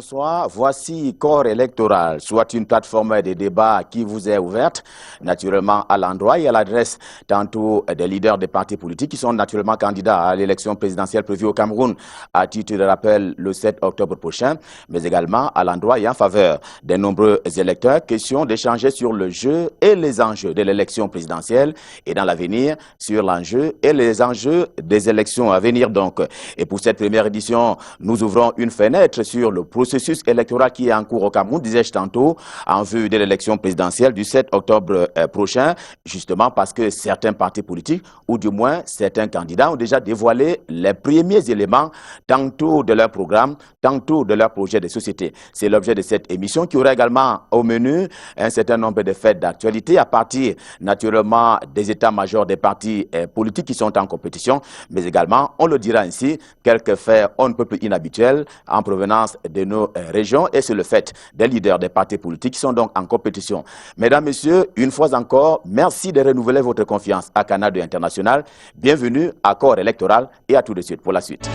bonsoir. Voici Corps électoral, soit une plateforme de débat qui vous est ouverte, naturellement à l'endroit et à l'adresse tantôt des leaders des partis politiques qui sont naturellement candidats à l'élection présidentielle prévue au Cameroun à titre de rappel le 7 octobre prochain, mais également à l'endroit et en faveur des nombreux électeurs. Question d'échanger sur le jeu et les enjeux de l'élection présidentielle et dans l'avenir sur l'enjeu et les enjeux des élections à venir donc. Et pour cette première édition, nous ouvrons une fenêtre sur le processus électoral qui est en cours au Cameroun, disais-je tantôt, en vue de l'élection présidentielle du 7 octobre prochain, justement parce que certains partis politiques, ou du moins certains candidats, ont déjà dévoilé les premiers éléments, tantôt de leur programme, tantôt de leur projet de société. C'est l'objet de cette émission qui aura également au menu un certain nombre de faits d'actualité à partir, naturellement, des états-majors des partis politiques qui sont en compétition, mais également, on le dira ainsi, quelques faits on ne peut plus inhabituels en provenance de nos régions, et c'est le fait des leaders des partis politiques qui sont donc en compétition. Mesdames, Messieurs, une fois encore, merci de renouveler votre confiance à Canal 2 International. Bienvenue à Corps électoral et à tout de suite pour la suite.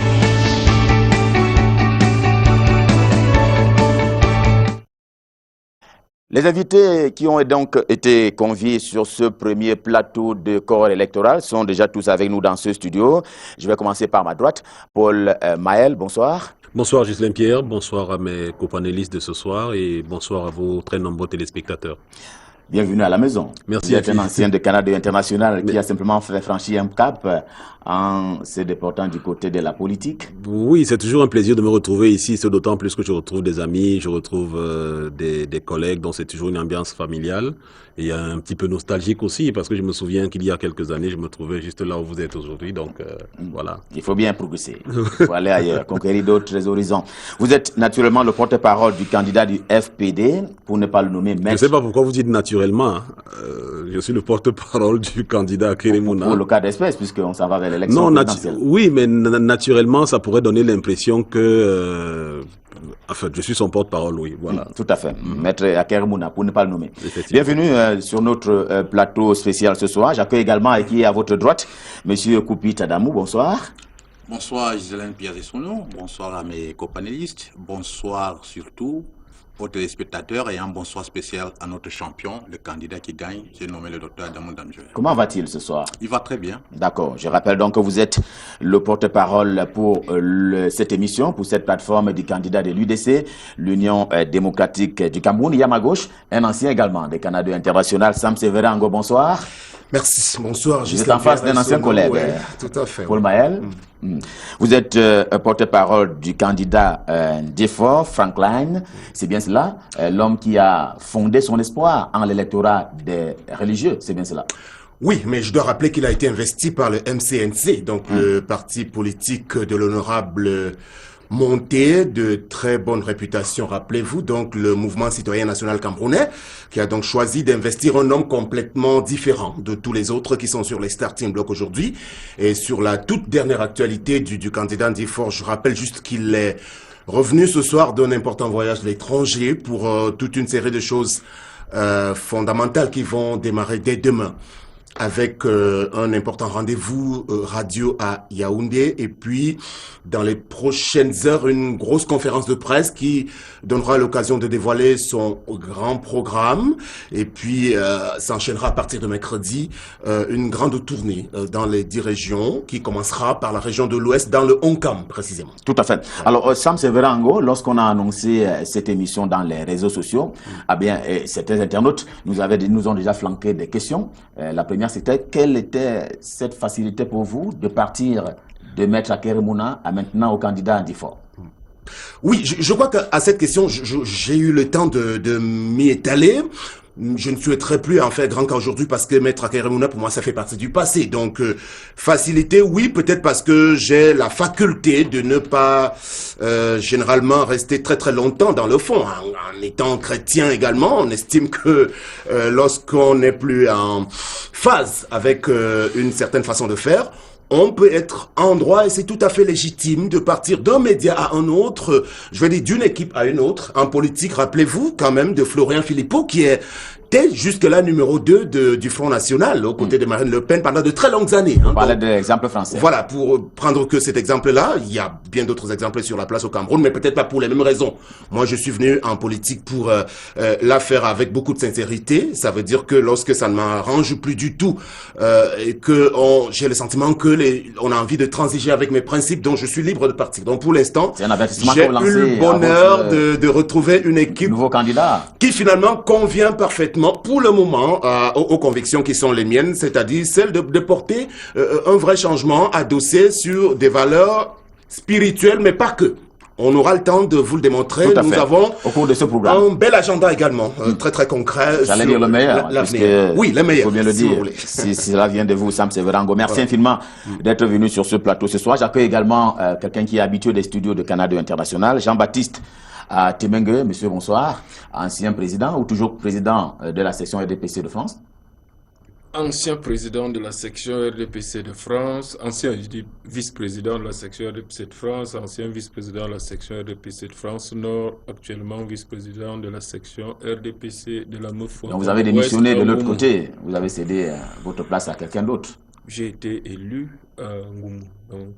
Les invités qui ont donc été conviés sur ce premier plateau de Corps électoral sont déjà tous avec nous dans ce studio. Je vais commencer par ma droite. Paul Maël, bonsoir. Bonsoir Ghislain Pierre, bonsoir à mes copanélistes de ce soir et bonsoir à vos très nombreux téléspectateurs. Bienvenue à la maison. Merci. Vous êtes un ancien de Canal 2 International qui a simplement fait franchir un cap en se déportant du côté de la politique. Oui, c'est toujours un plaisir de me retrouver ici, c'est d'autant plus que je retrouve des amis, je retrouve des collègues, donc c'est toujours une ambiance familiale et un petit peu nostalgique aussi parce que je me souviens qu'il y a quelques années, je me trouvais juste là où vous êtes aujourd'hui, donc voilà. Il faut bien progresser, il faut aller ailleurs, conquérir d'autres horizons. Vous êtes naturellement le porte-parole du candidat du FPD, pour ne pas le nommer maître. Je ne sais pas pourquoi vous dites naturellement, je suis le porte-parole du candidat Keremouna. Pour le cas d'espèce, puisqu'on s'en va vers l'élection présidentielle. Oui, mais naturellement, ça pourrait donner l'impression que... Enfin, je suis son porte-parole, oui, voilà. Tout à fait, maître Akeremouna, pour ne pas le nommer. Bienvenue sur notre plateau spécial ce soir. J'accueille également, et qui est à votre droite, monsieur Koupi Tadamou, bonsoir. Bonsoir Ghislain Pierre Dessono, bonsoir à mes copanélistes, bonsoir surtout aux téléspectateurs et un bonsoir spécial à notre champion, le candidat qui gagne, j'ai nommé le docteur Adamou Damjoué. Comment va-t-il ce soir? Il va très bien. D'accord, je rappelle donc que vous êtes le porte-parole pour cette émission, pour cette plateforme du candidat de l'UDC, l'Union démocratique du Cameroun. Il y a à ma gauche un ancien également des Canadiens internationaux, Sam Severango, bonsoir. Merci, bonsoir. Vous êtes en face d'un ancien collègue, tout à fait. Paul Maël. Vous êtes porte-parole du candidat d'effort, Franklin. C'est bien cela, l'homme qui a fondé son espoir en l'électorat des religieux, c'est bien cela. Oui, mais je dois rappeler qu'il a été investi par le MCNC, donc le parti politique de l'honorable Monté, de très bonne réputation, rappelez-vous, donc le mouvement citoyen national camerounais, qui a donc choisi d'investir un homme complètement différent de tous les autres qui sont sur les starting blocks aujourd'hui. Et sur la toute dernière actualité du candidat d'effort, je rappelle juste qu'il est revenu ce soir d'un important voyage de l'étranger pour toute une série de choses fondamentales qui vont démarrer dès demain, avec un important rendez-vous radio à Yaoundé et puis dans les prochaines heures une grosse conférence de presse qui donnera l'occasion de dévoiler son grand programme et puis s'enchaînera à partir de mercredi une grande tournée dans les 10 régions qui commencera par la région de l'Ouest dans le Onkam précisément. Tout à fait. Alors Sam Severango, lorsqu'on a annoncé cette émission dans les réseaux sociaux, eh bien certains internautes nous ont déjà flanqué des questions. La première, c'était quelle était cette facilité pour vous de partir de Maître Akeremouna à maintenant au candidat d'effort? Oui, je crois qu'à cette question, j'ai eu le temps de m'y étaler. Je ne souhaiterais plus en faire grand cas aujourd'hui parce que Maître Akeremouna, pour moi, ça fait partie du passé. Donc, facilité, oui, peut-être parce que j'ai la faculté de ne pas généralement rester très très longtemps dans le fond. En étant chrétien également, on estime que lorsqu'on n'est plus en phase avec une certaine façon de faire, on peut être en droit et c'est tout à fait légitime de partir d'un média à un autre, je veux dire d'une équipe à une autre. En politique, rappelez-vous quand même de Florian Philippot qui est était jusque-là numéro 2 du Front National, aux côtés de Marine Le Pen pendant de très longues années. On parlait de l'exemple français. Voilà, pour prendre que cet exemple-là, il y a bien d'autres exemples sur la place au Cameroun, mais peut-être pas pour les mêmes raisons. Moi, je suis venu en politique pour la faire avec beaucoup de sincérité. Ça veut dire que lorsque ça ne m'arrange plus du tout, et que j'ai le sentiment que on a envie de transiger avec mes principes, donc je suis libre de partir. Donc pour l'instant, j'ai eu le bonheur de retrouver une équipe nouveau candidat qui finalement convient parfaitement pour le moment aux convictions qui sont les miennes, c'est-à-dire celle de porter un vrai changement adossé sur des valeurs spirituelles, mais pas que. On aura le temps de vous le démontrer. Nous avons au cours de ce programme un bel agenda également, très très concret. J'allais dire le meilleur. Oui, le meilleur. Il faut bien le dire. Si cela vient de vous, Sam Severango. Merci infiniment d'être venu sur ce plateau ce soir. J'accueille également quelqu'un qui est habitué des studios de Canada International, Jean-Baptiste Temengue. Monsieur, bonsoir. Ancien président ou toujours président de la section RDPC de France? Ancien président de la section RDPC de France, ancien vice-président de la section RDPC de France, ancien vice-président de la section RDPC de France Nord, actuellement vice-président de la section RDPC de la MOFO. Donc vous avez démissionné de l'autre côté, vous avez cédé votre place à quelqu'un d'autre. J'ai été élu à Ngoumou, donc,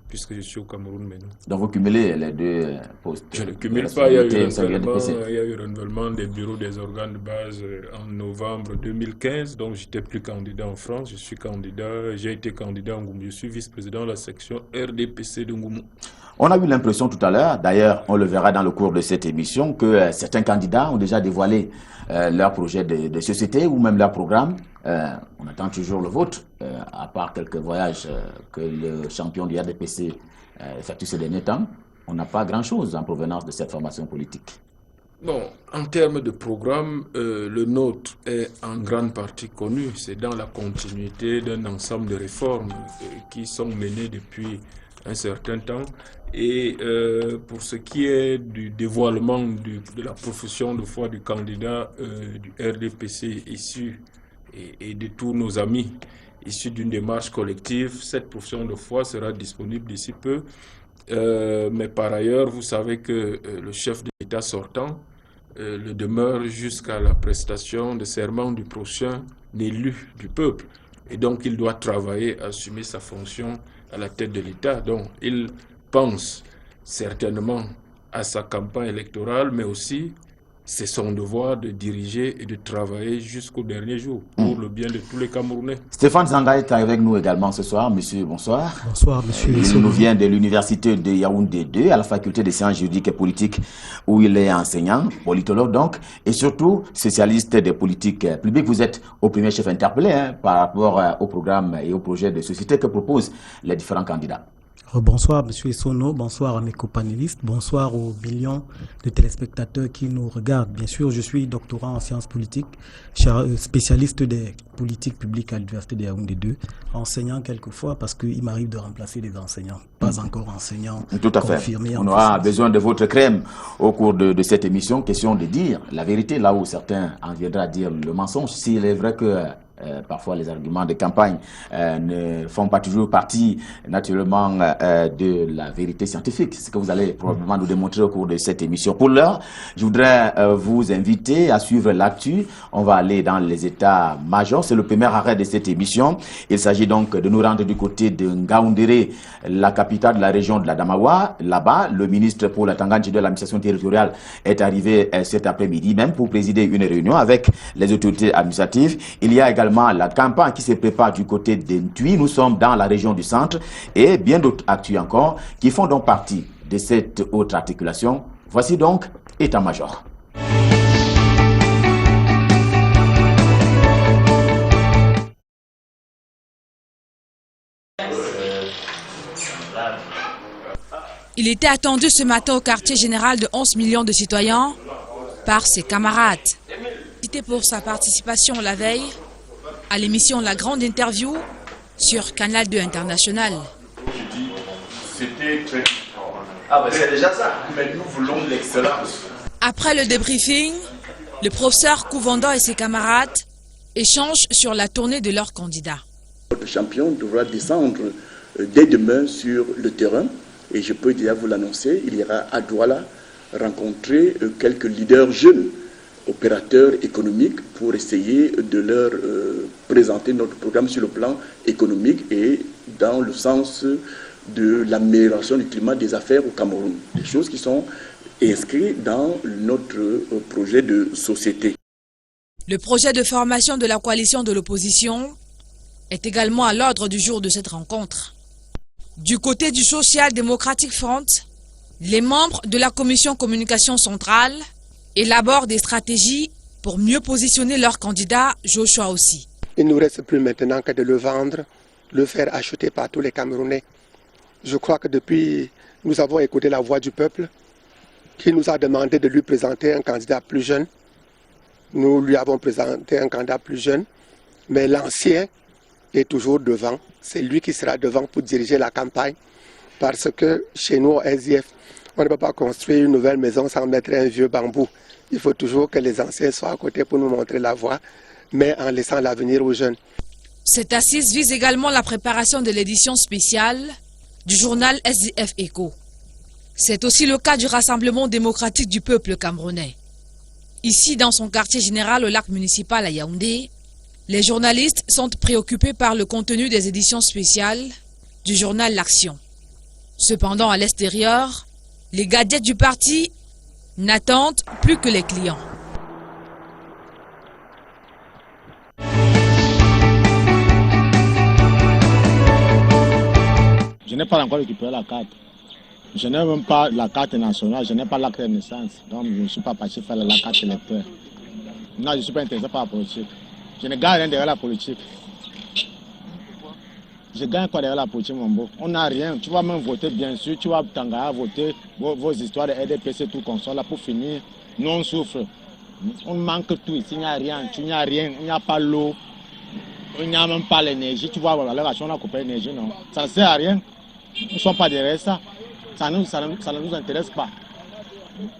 puisque je suis au Cameroun maintenant. Donc vous cumulez les deux postes? Je ne cumule pas, il y a eu renouvellement des bureaux des organes de base en novembre 2015, donc j'étais plus candidat en France, je suis candidat, j'ai été candidat en Ngoumou, je suis vice-président de la section RDPC de Ngoumou. On a eu l'impression tout à l'heure, d'ailleurs on le verra dans le cours de cette émission, que certains candidats ont déjà dévoilé leur projet de société ou même leur programme. On attend toujours le vôtre, à part quelques voyages que le champion du RDPC effectue ces derniers temps. On n'a pas grand-chose en provenance de cette formation politique. Bon, en termes de programme, le nôtre est en grande partie connu. C'est dans la continuité d'un ensemble de réformes qui sont menées depuis un certain temps. Et pour ce qui est du dévoilement de la profession de foi du candidat du RDPC issu et de tous nos amis issus d'une démarche collective, cette profession de foi sera disponible d'ici peu. Mais par ailleurs, vous savez que le chef de l'État sortant le demeure jusqu'à la prestation de serment du prochain élu du peuple. Et donc, il doit travailler, assumer sa fonction à la tête de l'État. Donc, il pense certainement à sa campagne électorale, mais aussi c'est son devoir de diriger et de travailler jusqu'au dernier jour pour le bien de tous les Camerounais. Stéphane Zanga est avec nous également ce soir. Monsieur, bonsoir. Bonsoir, monsieur. Il nous vient de l'université de Yaoundé 2, à la faculté des sciences juridiques et politiques, où il est enseignant, politologue donc, et surtout spécialiste des politiques publiques. Vous êtes au premier chef interpellé par rapport au programme et au projet de société que proposent les différents candidats. Bonsoir, monsieur Sono, bonsoir à mes copanélistes, bonsoir aux millions de téléspectateurs qui nous regardent. Bien sûr, je suis doctorant en sciences politiques, spécialiste des politiques publiques à l'université de Yaoundé 2, enseignant quelquefois parce qu'il m'arrive de remplacer des enseignants, pas encore enseignants confirmés. Tout à fait. On aura besoin de votre crème au cours de cette émission. Question de dire la vérité là où certains en viendraient à dire le mensonge. S'il est vrai que parfois les arguments de campagne ne font pas toujours partie naturellement de la vérité scientifique. C'est ce que vous allez probablement nous démontrer au cours de cette émission. Pour l'heure, je voudrais vous inviter à suivre l'actu. On va aller dans les états majors. C'est le premier arrêt de cette émission. Il s'agit donc de nous rendre du côté de Ngaoundéré, la capitale de la région de la Damawa. Là-bas, le ministre pour la Tanganyika de l'administration territoriale est arrivé cet après-midi même pour présider une réunion avec les autorités administratives. Il y a également la campagne qui se prépare du côté d'Entui. Nous sommes dans la région du centre et bien d'autres actus encore qui font donc partie de cette autre articulation. Voici donc État-major. Il était attendu ce matin au quartier général de 11 millions de citoyens par ses camarades. Cité pour sa participation la veille à l'émission La Grande Interview sur Canal 2 International. C'était très différent. Ah ben c'est déjà ça. Mais nous voulons l'excellence. Après le débriefing, le professeur Kouvando et ses camarades échangent sur la tournée de leurs candidats. Notre champion devra descendre dès demain sur le terrain et je peux déjà vous l'annoncer, il ira à Douala rencontrer quelques leaders jeunes opérateurs économiques pour essayer de leur présenter notre programme sur le plan économique et dans le sens de l'amélioration du climat des affaires au Cameroun. Des choses qui sont inscrites dans notre projet de société. Le projet de formation de la coalition de l'opposition est également à l'ordre du jour de cette rencontre. Du côté du Social Democratic Front, les membres de la commission communication centrale élaborent des stratégies pour mieux positionner leur candidat Joshua Aussi. Il ne nous reste plus maintenant que de le vendre, le faire acheter par tous les Camerounais. Je crois que depuis, nous avons écouté la voix du peuple qui nous a demandé de lui présenter un candidat plus jeune. Nous lui avons présenté un candidat plus jeune, mais l'ancien est toujours devant. C'est lui qui sera devant pour diriger la campagne. Parce que chez nous, au SDF, on ne peut pas construire une nouvelle maison sans mettre un vieux bambou. Il faut toujours que les anciens soient à côté pour nous montrer la voie, mais en laissant l'avenir aux jeunes. Cette assise vise également la préparation de l'édition spéciale du journal SDF Echo. C'est aussi le cas du Rassemblement démocratique du peuple camerounais. Ici, dans son quartier général au lac municipal à Yaoundé, les journalistes sont préoccupés par le contenu des éditions spéciales du journal L'Action. Cependant, à l'extérieur, les gadgets du parti n'attendent plus que les clients. Je n'ai pas encore récupéré la carte. Je n'ai même pas la carte nationale, je n'ai pas l'acte de naissance. Donc je ne suis pas parti faire la carte électeur. Non, je ne suis pas intéressé par la politique. Je ne gagne rien derrière la politique. Je gagne quoi derrière la politique, mon beau? On n'a rien. Tu vas même voter, bien sûr. Tu vas t'engager à voter vos histoires de RDPC, tout comme ça, là, pour finir. Nous, on souffre. On manque tout ici. Il n'y a rien. Il n'y a rien. Il n'y a pas l'eau. Il n'y a même pas l'énergie. Tu vois, voilà, on a coupé l'énergie, non. Ça ne sert à rien. Nous ne sommes pas derrière ça. Ça ne nous intéresse pas.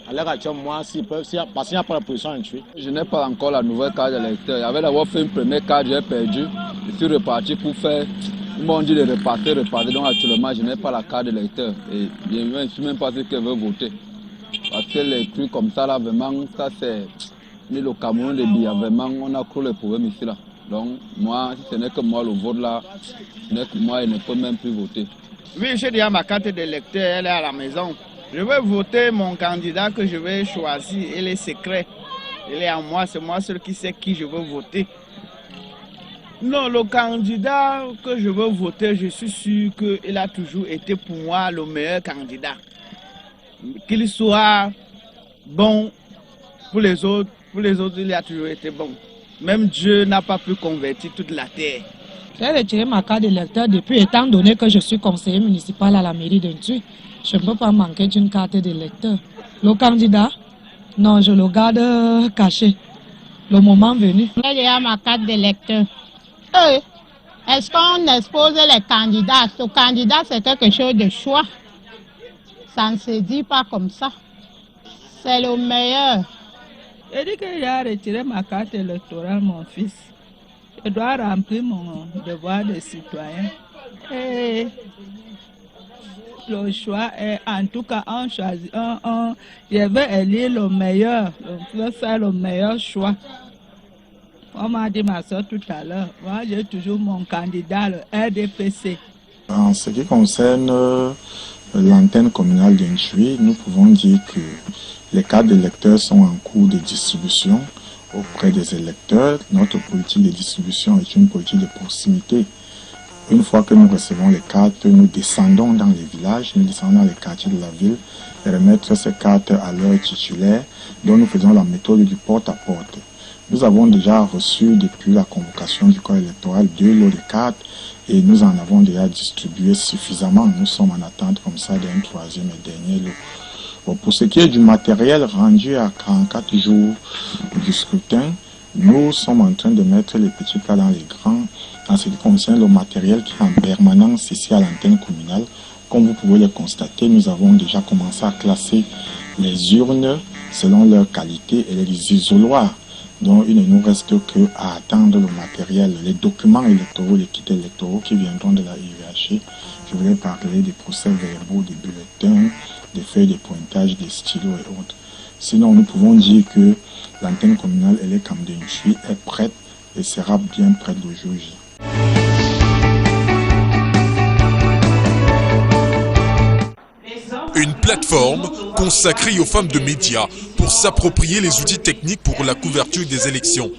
Alors, moi, parce qu'il n'y a pas la position en tuer. Je n'ai pas encore la nouvelle carte d'électeur. J'avais d'abord fait une première carte, j'ai perdu. Je suis reparti pour faire. Ils m'ont dit de repartir. Donc actuellement, je n'ai pas la carte d'électeur. Et je ne suis même pas sûr qu'elle veut voter. Parce que les trucs comme ça, là, vraiment, ça c'est. Mais le Cameroun, les billets, vraiment, on a trop les problèmes ici, là. Donc, moi, si ce n'est que moi, le vote, là, moi, je ne peux même plus voter. Oui, j'ai déjà ma carte d'électeur, elle est à la maison. Je vais voter mon candidat que je vais choisir. Il est secret. Il est à moi, c'est moi seul qui sait qui je veux voter. Non, le candidat que je veux voter, je suis sûr qu'il a toujours été pour moi le meilleur candidat. Qu'il soit bon pour les autres, il a toujours été bon. Même Dieu n'a pas pu convertir toute la terre. J'ai retiré ma carte d'électeur depuis, étant donné que je suis conseiller municipal à la mairie d'Intui. Je ne peux pas manquer d'une carte d'électeur. Le candidat, non, je le garde caché. Le moment venu. J'ai déjà ma carte d'électeur. Est-ce qu'on expose les candidats? Ce candidat, c'est quelque chose de choix. Ça ne se dit pas comme ça. C'est le meilleur. J'ai dit que j'ai retiré ma carte électorale, mon fils. Je dois remplir mon devoir de citoyen. Et le choix est, en tout cas, on choisit. Je vais élire le meilleur. Je vais faire le meilleur choix. On m'a dit ma soeur tout à l'heure. Moi, j'ai toujours mon candidat, le RDPC. En ce qui concerne l'antenne communale d'Intui, nous pouvons dire que les cartes d'électeurs sont en cours de distribution auprès des électeurs. Notre politique de distribution est une politique de proximité. Une fois que nous recevons les cartes, nous descendons dans les villages, nous descendons dans les quartiers de la ville et remettre ces cartes à leurs titulaires, dont nous faisons la méthode du porte-à-porte. Nous avons déjà reçu depuis la convocation du corps électoral 2 lots de cartes et nous en avons déjà distribué suffisamment. Nous sommes en attente comme ça d'un 3e et dernier lot. Bon, pour ce qui est du matériel rendu à 44 jours du scrutin, nous sommes en train de mettre les petits plats dans les grands en ce qui concerne le matériel qui est en permanence ici à l'antenne communale. Comme vous pouvez le constater, nous avons déjà commencé à classer les urnes selon leur qualité et les isoloirs. Donc il ne nous reste qu'à attendre le matériel, les documents électoraux, les kits électoraux qui viendront de la IVH. Je voulais parler des procès-verbaux, des bulletins, des feuilles de pointage, des stylos et autres. Sinon, nous pouvons dire que l'antenne communale Elekam de Nchui est prête et sera bien prête le jour J. Une plateforme consacrée aux femmes de médias pour s'approprier les outils techniques pour la couverture des élections.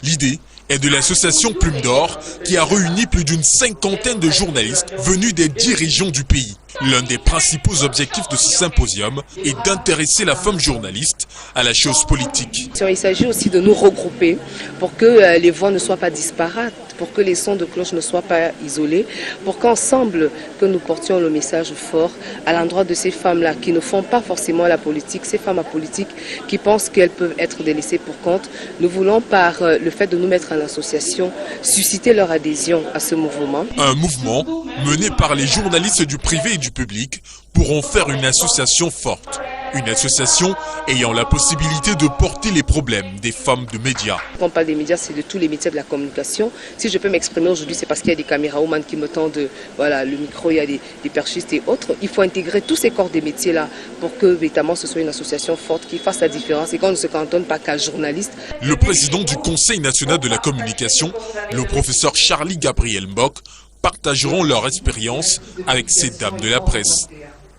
L'idée est de l'association Plume d'Or qui a réuni plus d'une cinquantaine de journalistes venus des 10 régions du pays. L'un des principaux objectifs de ce symposium est d'intéresser la femme journaliste à la chose politique. Il s'agit aussi de nous regrouper pour que les voix ne soient pas disparates, pour que les sons de cloche ne soient pas isolés, pour qu'ensemble que nous portions le message fort à l'endroit de ces femmes-là qui ne font pas forcément la politique, ces femmes apolitiques qui pensent qu'elles peuvent être délaissées pour compte. Nous voulons par le fait de nous mettre en association susciter leur adhésion à ce mouvement. Un mouvement mené par les journalistes du privé et du public pour en faire une association forte. Une association ayant la possibilité de porter les problèmes des femmes de médias. Quand on parle des médias, c'est de tous les métiers de la communication. Si je peux m'exprimer aujourd'hui, c'est parce qu'il y a des camérawoman qui me tendent le micro, il y a des perchistes et autres. Il faut intégrer tous ces corps des métiers-là pour que véritablement ce soit une association forte qui fasse la différence et qu'on ne se cantonne pas qu'à journalistes. Le président du Conseil national de la communication, le professeur Charlie Gabriel Mbok, partageront leur expérience avec ces dames de la presse.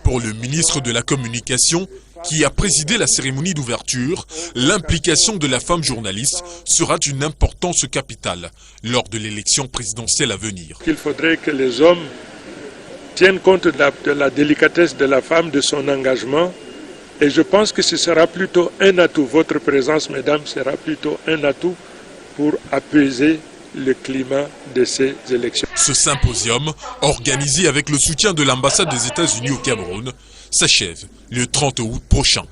Pour le ministre de la Communication, qui a présidé la cérémonie d'ouverture, l'implication de la femme journaliste sera d'une importance capitale lors de l'élection présidentielle à venir. Il faudrait que les hommes tiennent compte de la délicatesse de la femme, de son engagement. Et je pense que ce sera plutôt un atout. Votre présence, mesdames, sera plutôt un atout pour apaiser le climat de ces élections. Ce symposium, organisé avec le soutien de l'ambassade des États-Unis au Cameroun, s'achève le 30 août prochain.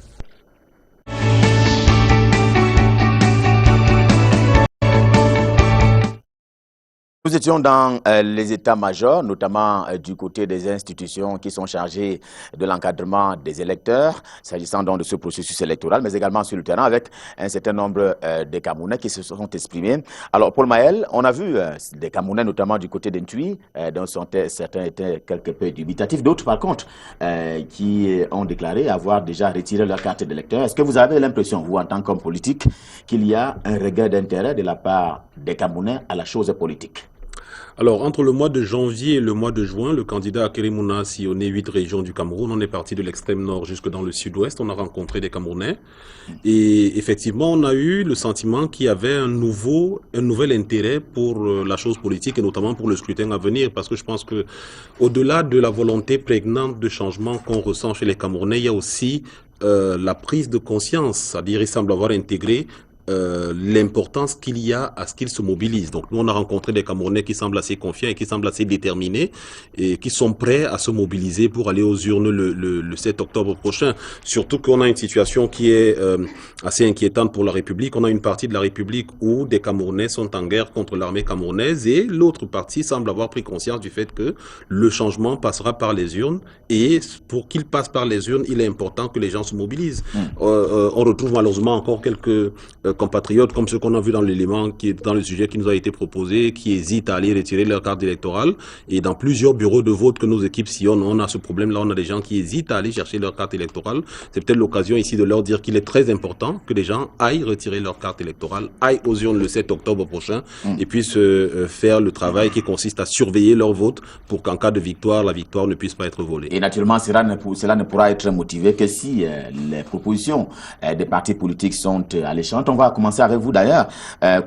Nous étions dans les états-majors, notamment du côté des institutions qui sont chargées de l'encadrement des électeurs, s'agissant donc de ce processus électoral, mais également sur le terrain avec un certain nombre de Camerounais qui se sont exprimés. Alors Paul Maël, on a vu des Camerounais, notamment du côté d'Ntui, dont certains étaient quelque peu dubitatifs, d'autres par contre qui ont déclaré avoir déjà retiré leur carte d'électeur. Est-ce que vous avez l'impression, vous en tant qu'homme politique, qu'il y a un regain d'intérêt de la part des Camerounais à la chose politique? Alors, entre le mois de janvier et le mois de juin, le candidat Akerimuna a sillonné 8 régions du Cameroun. On est parti de l'extrême nord jusque dans le sud-ouest. On a rencontré des Camerounais. Et effectivement, on a eu le sentiment qu'il y avait un nouvel intérêt pour la chose politique et notamment pour le scrutin à venir. Parce que je pense que, au-delà de la volonté prégnante de changement qu'on ressent chez les Camerounais, il y a aussi la prise de conscience. C'est-à-dire, il semble avoir intégré l'importance qu'il y a à ce qu'ils se mobilisent. Donc nous on a rencontré des Camerounais qui semblent assez confiants et qui semblent assez déterminés et qui sont prêts à se mobiliser pour aller aux urnes le 7 octobre prochain. Surtout qu'on a une situation qui est assez inquiétante pour la République. On a une partie de la République où des Camerounais sont en guerre contre l'armée camerounaise et l'autre partie semble avoir pris conscience du fait que le changement passera par les urnes et pour qu'il passe par les urnes, il est important que les gens se mobilisent. On retrouve malheureusement encore quelques compatriotes comme ceux qu'on a vu dans l'élément qui est dans le sujet qui nous a été proposé, qui hésitent à aller retirer leur carte électorale. Et dans plusieurs bureaux de vote que nos équipes sillonnent, on a ce problème-là, on a des gens qui hésitent à aller chercher leur carte électorale. C'est peut-être l'occasion ici de leur dire qu'il est très important que les gens aillent retirer leur carte électorale, aillent aux urnes le 7 octobre prochain et puissent faire le travail qui consiste à surveiller leur vote pour qu'en cas de victoire, la victoire ne puisse pas être volée. Et naturellement, cela ne pourra être motivé que si les propositions des partis politiques sont alléchantes. On va commencer avec vous d'ailleurs,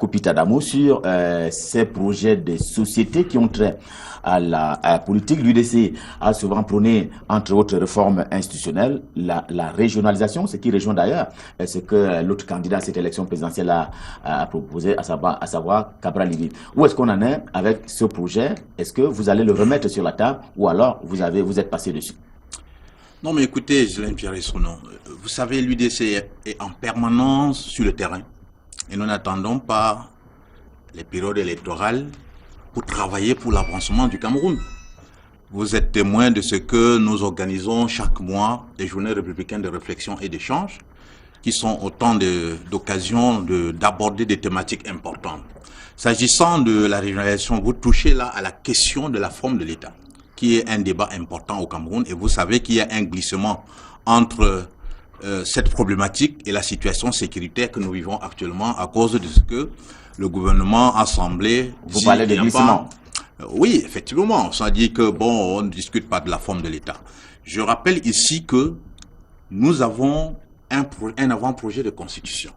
Koupita Damou, sur ces projets de société qui ont trait à la politique. L'UDC a souvent prôné, entre autres réformes institutionnelles, la régionalisation, ce qui rejoint d'ailleurs ce que l'autre candidat à cette élection présidentielle a proposé, à savoir Cabral Livi. Où est-ce qu'on en est avec ce projet? Est-ce que vous allez le remettre sur la table ou alors vous êtes passé dessus? Non, mais écoutez, Jelaine Pierre-Essono, vous savez, l'UDC est en permanence sur le terrain. Et nous n'attendons pas les périodes électorales pour travailler pour l'avancement du Cameroun. Vous êtes témoin de ce que nous organisons chaque mois, les journées républicaines de réflexion et d'échange, qui sont autant d'occasions d'aborder des thématiques importantes. S'agissant de la régionalisation, vous touchez là à la question de la forme de l'État, qui est un débat important au Cameroun. Et vous savez qu'il y a un glissement entre cette problématique et la situation sécuritaire que nous vivons actuellement à cause de ce que le gouvernement a semblé... Vous parlez de glissement. Oui, effectivement, ça dit que, bon, on ne discute pas de la forme de l'État. Je rappelle ici que nous avons un avant-projet de constitution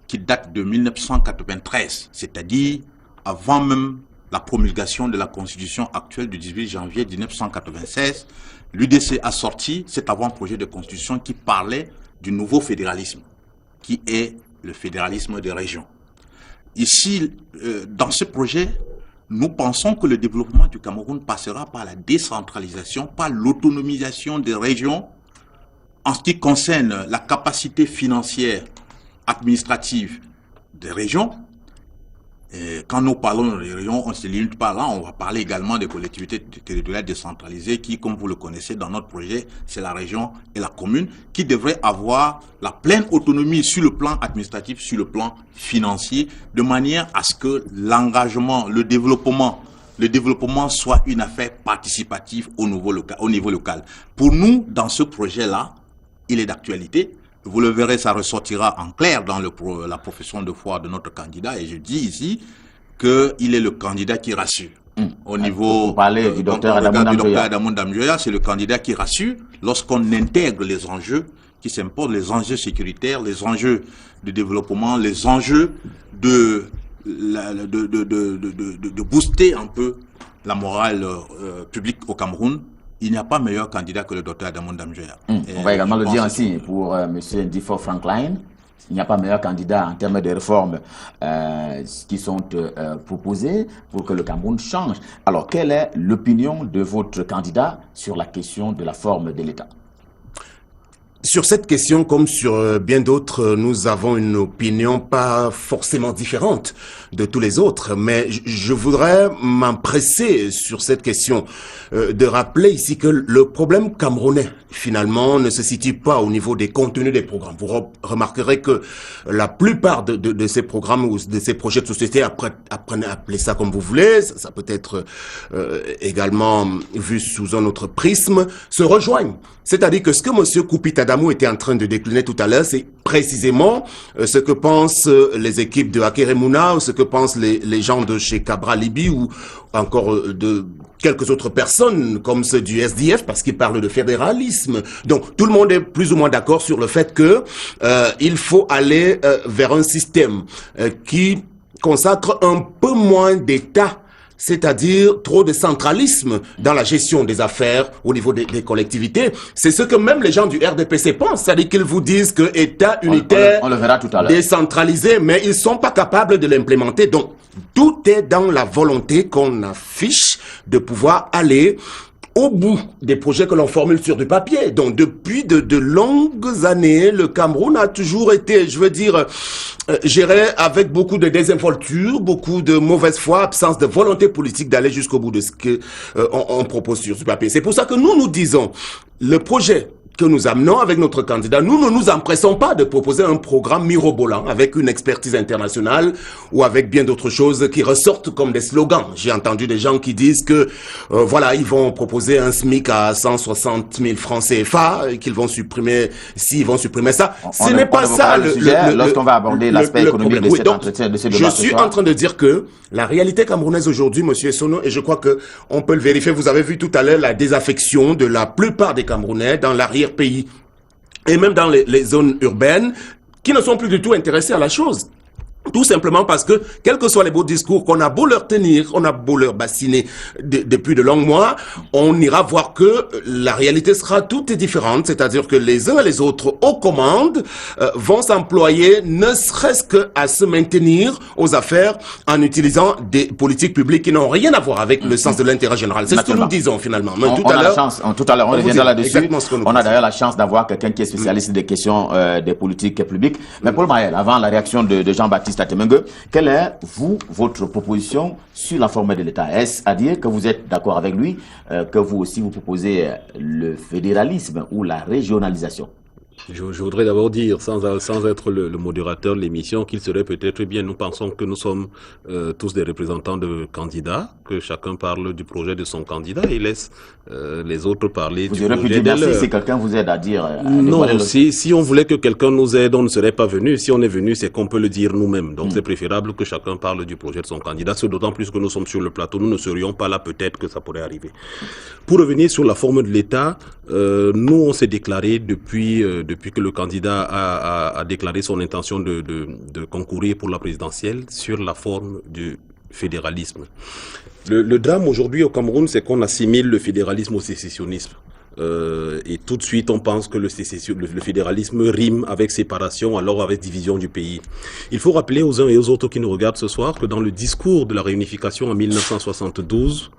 qui date de 1993, c'est-à-dire avant même la promulgation de la constitution actuelle du 18 janvier 1996. L'UDC a sorti cet avant-projet de constitution qui parlait du nouveau fédéralisme, qui est le fédéralisme des régions. Ici, dans ce projet, nous pensons que le développement du Cameroun passera par la décentralisation, par l'autonomisation des régions en ce qui concerne la capacité financière, administrative des régions. Et quand nous parlons des régions, on ne se limite pas là, on va parler également des collectivités territoriales décentralisées qui, comme vous le connaissez dans notre projet, c'est la région et la commune, qui devraient avoir la pleine autonomie sur le plan administratif, sur le plan financier, de manière à ce que l'engagement, le développement soit une affaire participative au niveau local. Pour nous, dans ce projet-là, il est d'actualité. Vous le verrez, ça ressortira en clair dans la profession de foi de notre candidat. Et je dis ici qu'il est le candidat qui rassure. Au niveau... Vous parlez du docteur Adamou Damjoya, c'est le candidat qui rassure lorsqu'on intègre les enjeux qui s'imposent, les enjeux sécuritaires, les enjeux de développement, les enjeux de booster un peu la morale publique au Cameroun. Il n'y a pas meilleur candidat que le docteur Adamou Damjoya. On va également le dire ainsi pour M. Ndifor Franklin. Il n'y a pas meilleur candidat en termes de réformes qui sont proposées pour que le Cameroun change. Alors, quelle est l'opinion de votre candidat sur la question de la forme de l'État? Sur cette question, comme sur bien d'autres, nous avons une opinion pas forcément différente de tous les autres, mais je voudrais m'empresser sur cette question de rappeler ici que le problème camerounais, finalement, ne se situe pas au niveau des contenus des programmes. Vous remarquerez que la plupart de ces programmes ou de ces projets de société, apprenez à appeler ça comme vous voulez, ça peut être également vu sous un autre prisme, se rejoignent. C'est-à-dire que ce que M. Koupit Adamou était en train de décliner tout à l'heure, c'est précisément ce que pensent les équipes de Akeremuna, ou ce que pensent les gens de chez Cabra Libi, ou encore de quelques autres personnes, comme ceux du SDF, parce qu'ils parlent de fédéralisme. Donc, tout le monde est plus ou moins d'accord sur le fait que il faut aller vers un système qui consacre un peu moins d'État, c'est-à-dire trop de centralisme dans la gestion des affaires au niveau des collectivités. C'est ce que même les gens du RDPC pensent, c'est-à-dire qu'ils vous disent que État unitaire, on le verra tout à l'heure, décentralisé, mais ils sont pas capables de l'implémenter. Donc, tout est dans la volonté qu'on affiche de pouvoir aller au bout des projets que l'on formule sur du papier. Donc, depuis de longues années, le Cameroun a toujours été, je veux dire, géré avec beaucoup de désinvolture, beaucoup de mauvaise foi, absence de volonté politique d'aller jusqu'au bout de ce que on propose sur du papier. C'est pour ça que nous disons, le projet que nous amenons avec notre candidat, nous ne nous empressons pas de proposer un programme mirobolant avec une expertise internationale ou avec bien d'autres choses qui ressortent comme des slogans. J'ai entendu des gens qui disent que voilà, ils vont proposer un SMIC à 160 000 francs CFA, qu'ils vont supprimer, s'ils vont supprimer ça. Ce n'est pas ça le sujet lorsqu'on va aborder l'aspect économique de cet entretien, de ce débat. Je suis en train de dire que la réalité camerounaise aujourd'hui, Monsieur Sono, et je crois que on peut le vérifier, vous avez vu tout à l'heure la désaffection de la plupart des Camerounais dans l'arrière-pays et même dans les zones urbaines qui ne sont plus du tout intéressés à la chose. Tout simplement parce que, quels que soient les beaux discours qu'on a beau leur tenir, on a beau leur bassiner depuis de longs mois, on ira voir que la réalité sera toute différente. C'est-à-dire que les uns et les autres aux commandes vont s'employer ne serait-ce qu'à se maintenir aux affaires en utilisant des politiques publiques qui n'ont rien à voir avec le sens de l'intérêt général. C'est ce que nous disons finalement. Mais tout à l'heure, on reviendra là-dessus. On a d'ailleurs la chance d'avoir quelqu'un qui est spécialiste des questions des politiques publiques. Mais Paul Maël, avant la réaction de Jean-Baptiste Atemengue, quelle est, votre proposition sur la forme de l'État? Est-ce à dire que vous êtes d'accord avec lui, que vous aussi vous proposez le fédéralisme ou la régionalisation? Je voudrais d'abord dire, sans être le modérateur de l'émission, qu'il serait peut-être bien, nous pensons que nous sommes tous des représentants de candidats, que chacun parle du projet de son candidat et laisse les autres parler du projet de leur. Si quelqu'un vous aide à dire... non, si on voulait que quelqu'un nous aide, on ne serait pas venu. Si on est venu, c'est qu'on peut le dire nous-mêmes. Donc c'est préférable que chacun parle du projet de son candidat, d'autant plus que nous sommes sur le plateau, nous ne serions pas là, peut-être que ça pourrait arriver. Pour revenir sur la forme de l'État, nous on s'est déclaré depuis que le candidat a déclaré son intention de concourir pour la présidentielle sur la forme du fédéralisme. Le drame aujourd'hui au Cameroun, c'est qu'on assimile le fédéralisme au sécessionnisme. Et tout de suite, on pense que le fédéralisme rime avec séparation, alors avec division du pays. Il faut rappeler aux uns et aux autres qui nous regardent ce soir que dans le discours de la réunification en 1972,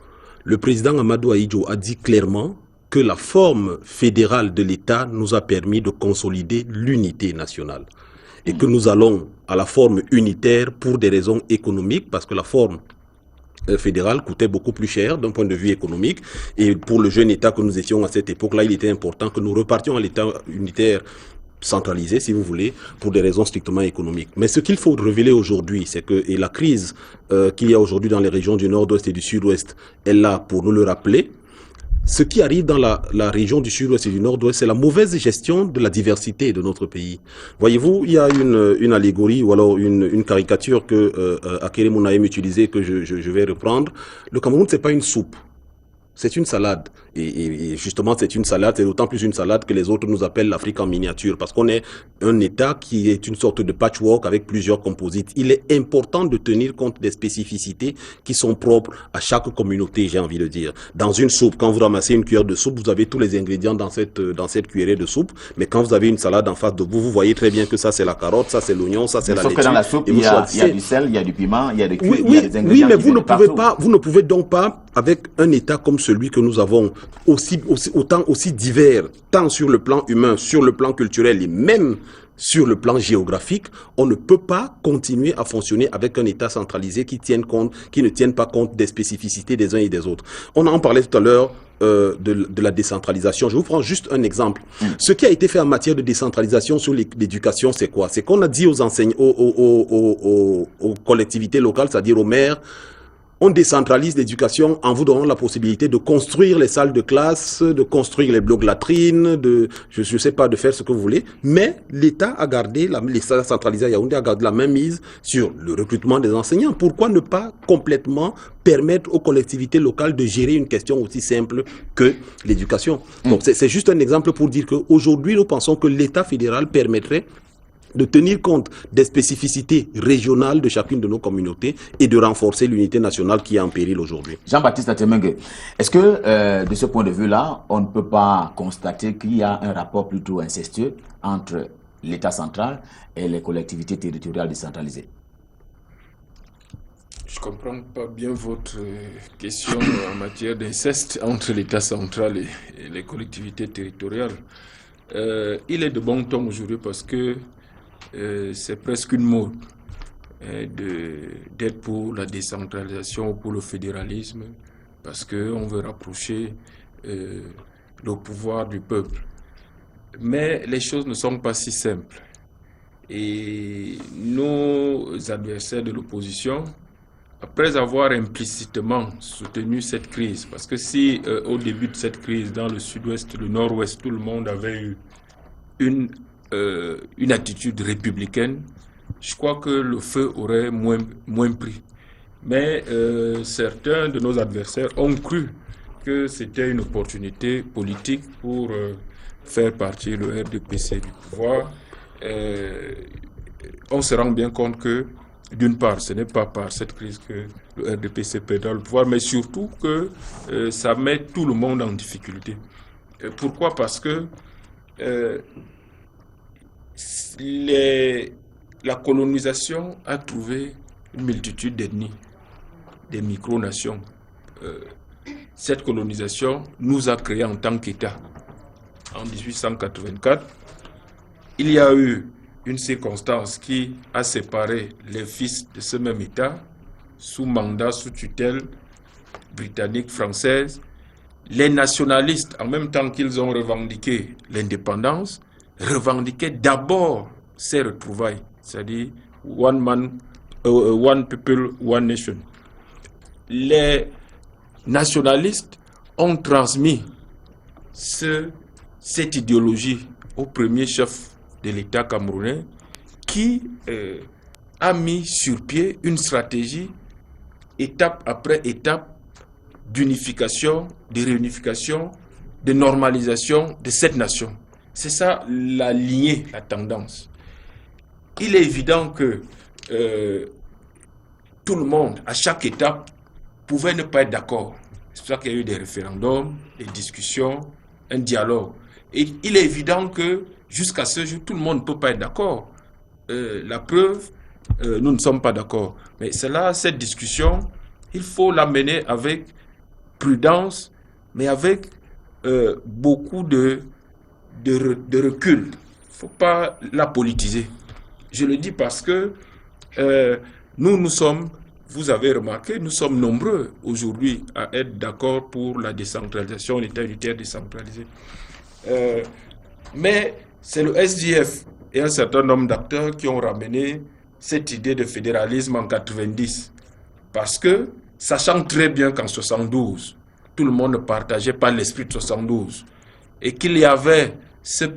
le président Amadou Ahidjo a dit clairement que la forme fédérale de l'État nous a permis de consolider l'unité nationale. Et que nous allons à la forme unitaire pour des raisons économiques, parce que la forme fédérale coûtait beaucoup plus cher d'un point de vue économique. Et pour le jeune État que nous étions à cette époque-là, il était important que nous repartions à l'État unitaire centralisé, si vous voulez, pour des raisons strictement économiques. Mais ce qu'il faut révéler aujourd'hui, c'est que, et la crise qu'il y a aujourd'hui dans les régions du Nord-Ouest et du Sud-Ouest est là pour nous le rappeler. Ce qui arrive dans la région du Sud-Ouest et du Nord-Ouest, c'est la mauvaise gestion de la diversité de notre pays. Voyez-vous, il y a une allégorie ou alors une caricature que Akere Mounaïm utilisait, que je vais reprendre. Le Cameroun, c'est pas une soupe. C'est une salade. Et justement, c'est une salade, c'est d'autant plus une salade que les autres nous appellent l'Afrique en miniature, parce qu'on est un État qui est une sorte de patchwork avec plusieurs composites. Il est important de tenir compte des spécificités qui sont propres à chaque communauté, j'ai envie de dire. Dans une soupe, quand vous ramassez une cuillère de soupe, vous avez tous les ingrédients dans cette cuillerée de soupe, mais quand vous avez une salade en face de vous, vous voyez très bien que ça c'est la carotte, ça c'est l'oignon, ça c'est la laitue. Sauf que dans la soupe, il y a du sel, il y a du piment, il y a des ingrédients. Oui, mais vous ne pouvez donc pas, avec un État comme celui que nous avons, aussi divers, tant sur le plan humain, sur le plan culturel et même sur le plan géographique, on ne peut pas continuer à fonctionner avec un État centralisé qui ne tienne pas compte des spécificités des uns et des autres. On en parlait tout à l'heure de la décentralisation. Je vous prends juste un exemple. Ce qui a été fait en matière de décentralisation sur l'éducation, c'est quoi? C'est qu'on a dit aux enseignants, aux collectivités locales, c'est-à-dire aux maires, on décentralise l'éducation en vous donnant la possibilité de construire les salles de classe, de construire les blocs latrines, je sais pas, de faire ce que vous voulez. Mais l'État a gardé, l'État centralisé à Yaoundé a gardé la même mise sur le recrutement des enseignants. Pourquoi ne pas complètement permettre aux collectivités locales de gérer une question aussi simple que l'éducation? Donc c'est juste un exemple pour dire qu'aujourd'hui, nous pensons que l'État fédéral permettrait de tenir compte des spécificités régionales de chacune de nos communautés et de renforcer l'unité nationale qui est en péril aujourd'hui. Jean-Baptiste Atemengue, est-ce que de ce point de vue-là, on ne peut pas constater qu'il y a un rapport plutôt incestueux entre l'État central et les collectivités territoriales décentralisées? Je ne comprends pas bien votre question en matière d'inceste entre l'État central et les collectivités territoriales. Il est de bon ton aujourd'hui parce que c'est presque une mode d'être pour la décentralisation ou pour le fédéralisme parce qu'on veut rapprocher le pouvoir du peuple. Mais les choses ne sont pas si simples. Et nos adversaires de l'opposition, après avoir implicitement soutenu cette crise, parce que si au début de cette crise, dans le sud-ouest, le nord-ouest, tout le monde avait eu une attitude républicaine, je crois que le feu aurait moins pris. Mais certains de nos adversaires ont cru que c'était une opportunité politique pour faire partir le RDPC du pouvoir. On se rend bien compte que, d'une part, ce n'est pas par cette crise que le RDPC perdra le pouvoir, mais surtout que ça met tout le monde en difficulté. Pourquoi? Parce que la colonisation a trouvé une multitude d'ethnies, des micronations. Cette colonisation nous a créés en tant qu'État. En 1884, il y a eu une circonstance qui a séparé les fils de ce même État sous mandat, sous tutelle britannique, française. Les nationalistes, en même temps qu'ils ont revendiqué l'indépendance, revendiquait d'abord ces retrouvailles, c'est-à-dire one man, one people, one nation. Les nationalistes ont transmis cette idéologie au premier chef de l'État camerounais qui a mis sur pied une stratégie étape après étape d'unification, de réunification, de normalisation de cette nation. C'est ça la lignée, la tendance. Il est évident que tout le monde, à chaque étape, pouvait ne pas être d'accord. C'est pour ça qu'il y a eu des référendums, des discussions, un dialogue. Et il est évident que jusqu'à ce jour, tout le monde ne peut pas être d'accord. La preuve, nous ne sommes pas d'accord. Mais c'est là, cette discussion, il faut la mener avec prudence, mais avec beaucoup de recul. Il ne faut pas la politiser. Je le dis parce que nous sommes, vous avez remarqué, nous sommes nombreux aujourd'hui à être d'accord pour la décentralisation, l'État unitaire décentralisé. Mais c'est le SDF et un certain nombre d'acteurs qui ont ramené cette idée de fédéralisme en 90. Parce que, sachant très bien qu'en 72, tout le monde ne partageait pas l'esprit de 72 et qu'il y avait ces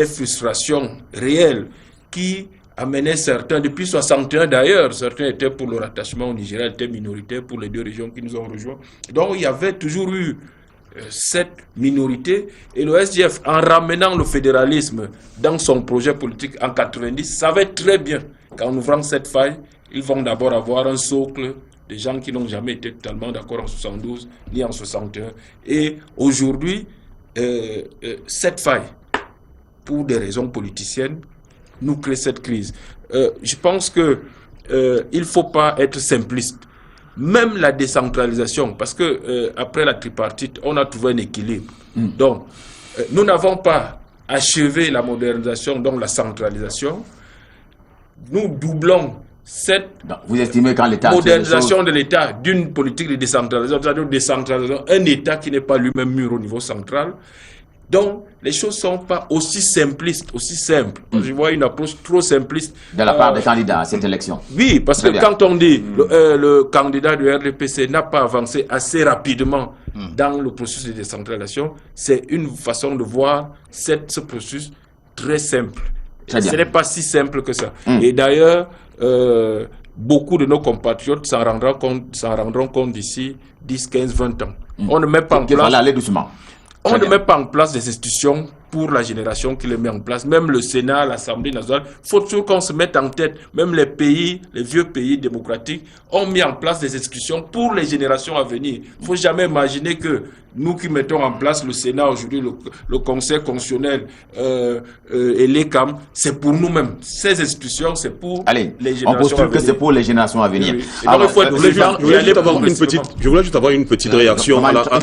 frustrations réelles qui amenaient certains, depuis 61 d'ailleurs, certains étaient pour le rattachement au Nigeria, étaient minoritaires pour les deux régions qui nous ont rejoints. Donc il y avait toujours eu cette minorité et le SDF, en ramenant le fédéralisme dans son projet politique en 90, savait très bien qu'en ouvrant cette faille, ils vont d'abord avoir un socle de gens qui n'ont jamais été totalement d'accord en 72 ni en 61. Et aujourd'hui, cette faille, pour des raisons politiciennes, nous crée cette crise. Je pense que il ne faut pas être simpliste. Même la décentralisation, parce que après la tripartite, on a trouvé un équilibre. Donc, nous n'avons pas achevé la modernisation, donc la centralisation. Nous doublons cette vous estimez quand modernisation de l'État d'une politique de décentralisation, c'est-à-dire décentralisation, un État qui n'est pas lui-même mûr au niveau central. Donc, les choses ne sont pas aussi simplistes, aussi simples. Je vois une approche trop simpliste. De la part des candidats à cette élection. Oui, parce que quand on dit le candidat du RDPC n'a pas avancé assez rapidement dans le processus de décentralisation, c'est une façon de voir ce processus très simple. Ce n'est pas si simple que ça. Et d'ailleurs, beaucoup de nos compatriotes s'en rendront compte d'ici 10, 15, 20 ans. On ne met pas en place... aller doucement. On ne met pas en place des institutions pour la génération qui les met en place. Même le Sénat, l'Assemblée nationale, il faut toujours qu'on se mette en tête. Même les pays, les vieux pays démocratiques, ont mis en place des institutions pour les générations à venir. Il ne faut jamais imaginer que nous qui mettons en place le Sénat aujourd'hui, le Conseil constitutionnel et l'ECAM, c'est pour nous-mêmes. Ces institutions, c'est pour les générations à venir. On postule que c'est pour les générations à venir. Oui. Alors, je voulais juste avoir une petite réaction. En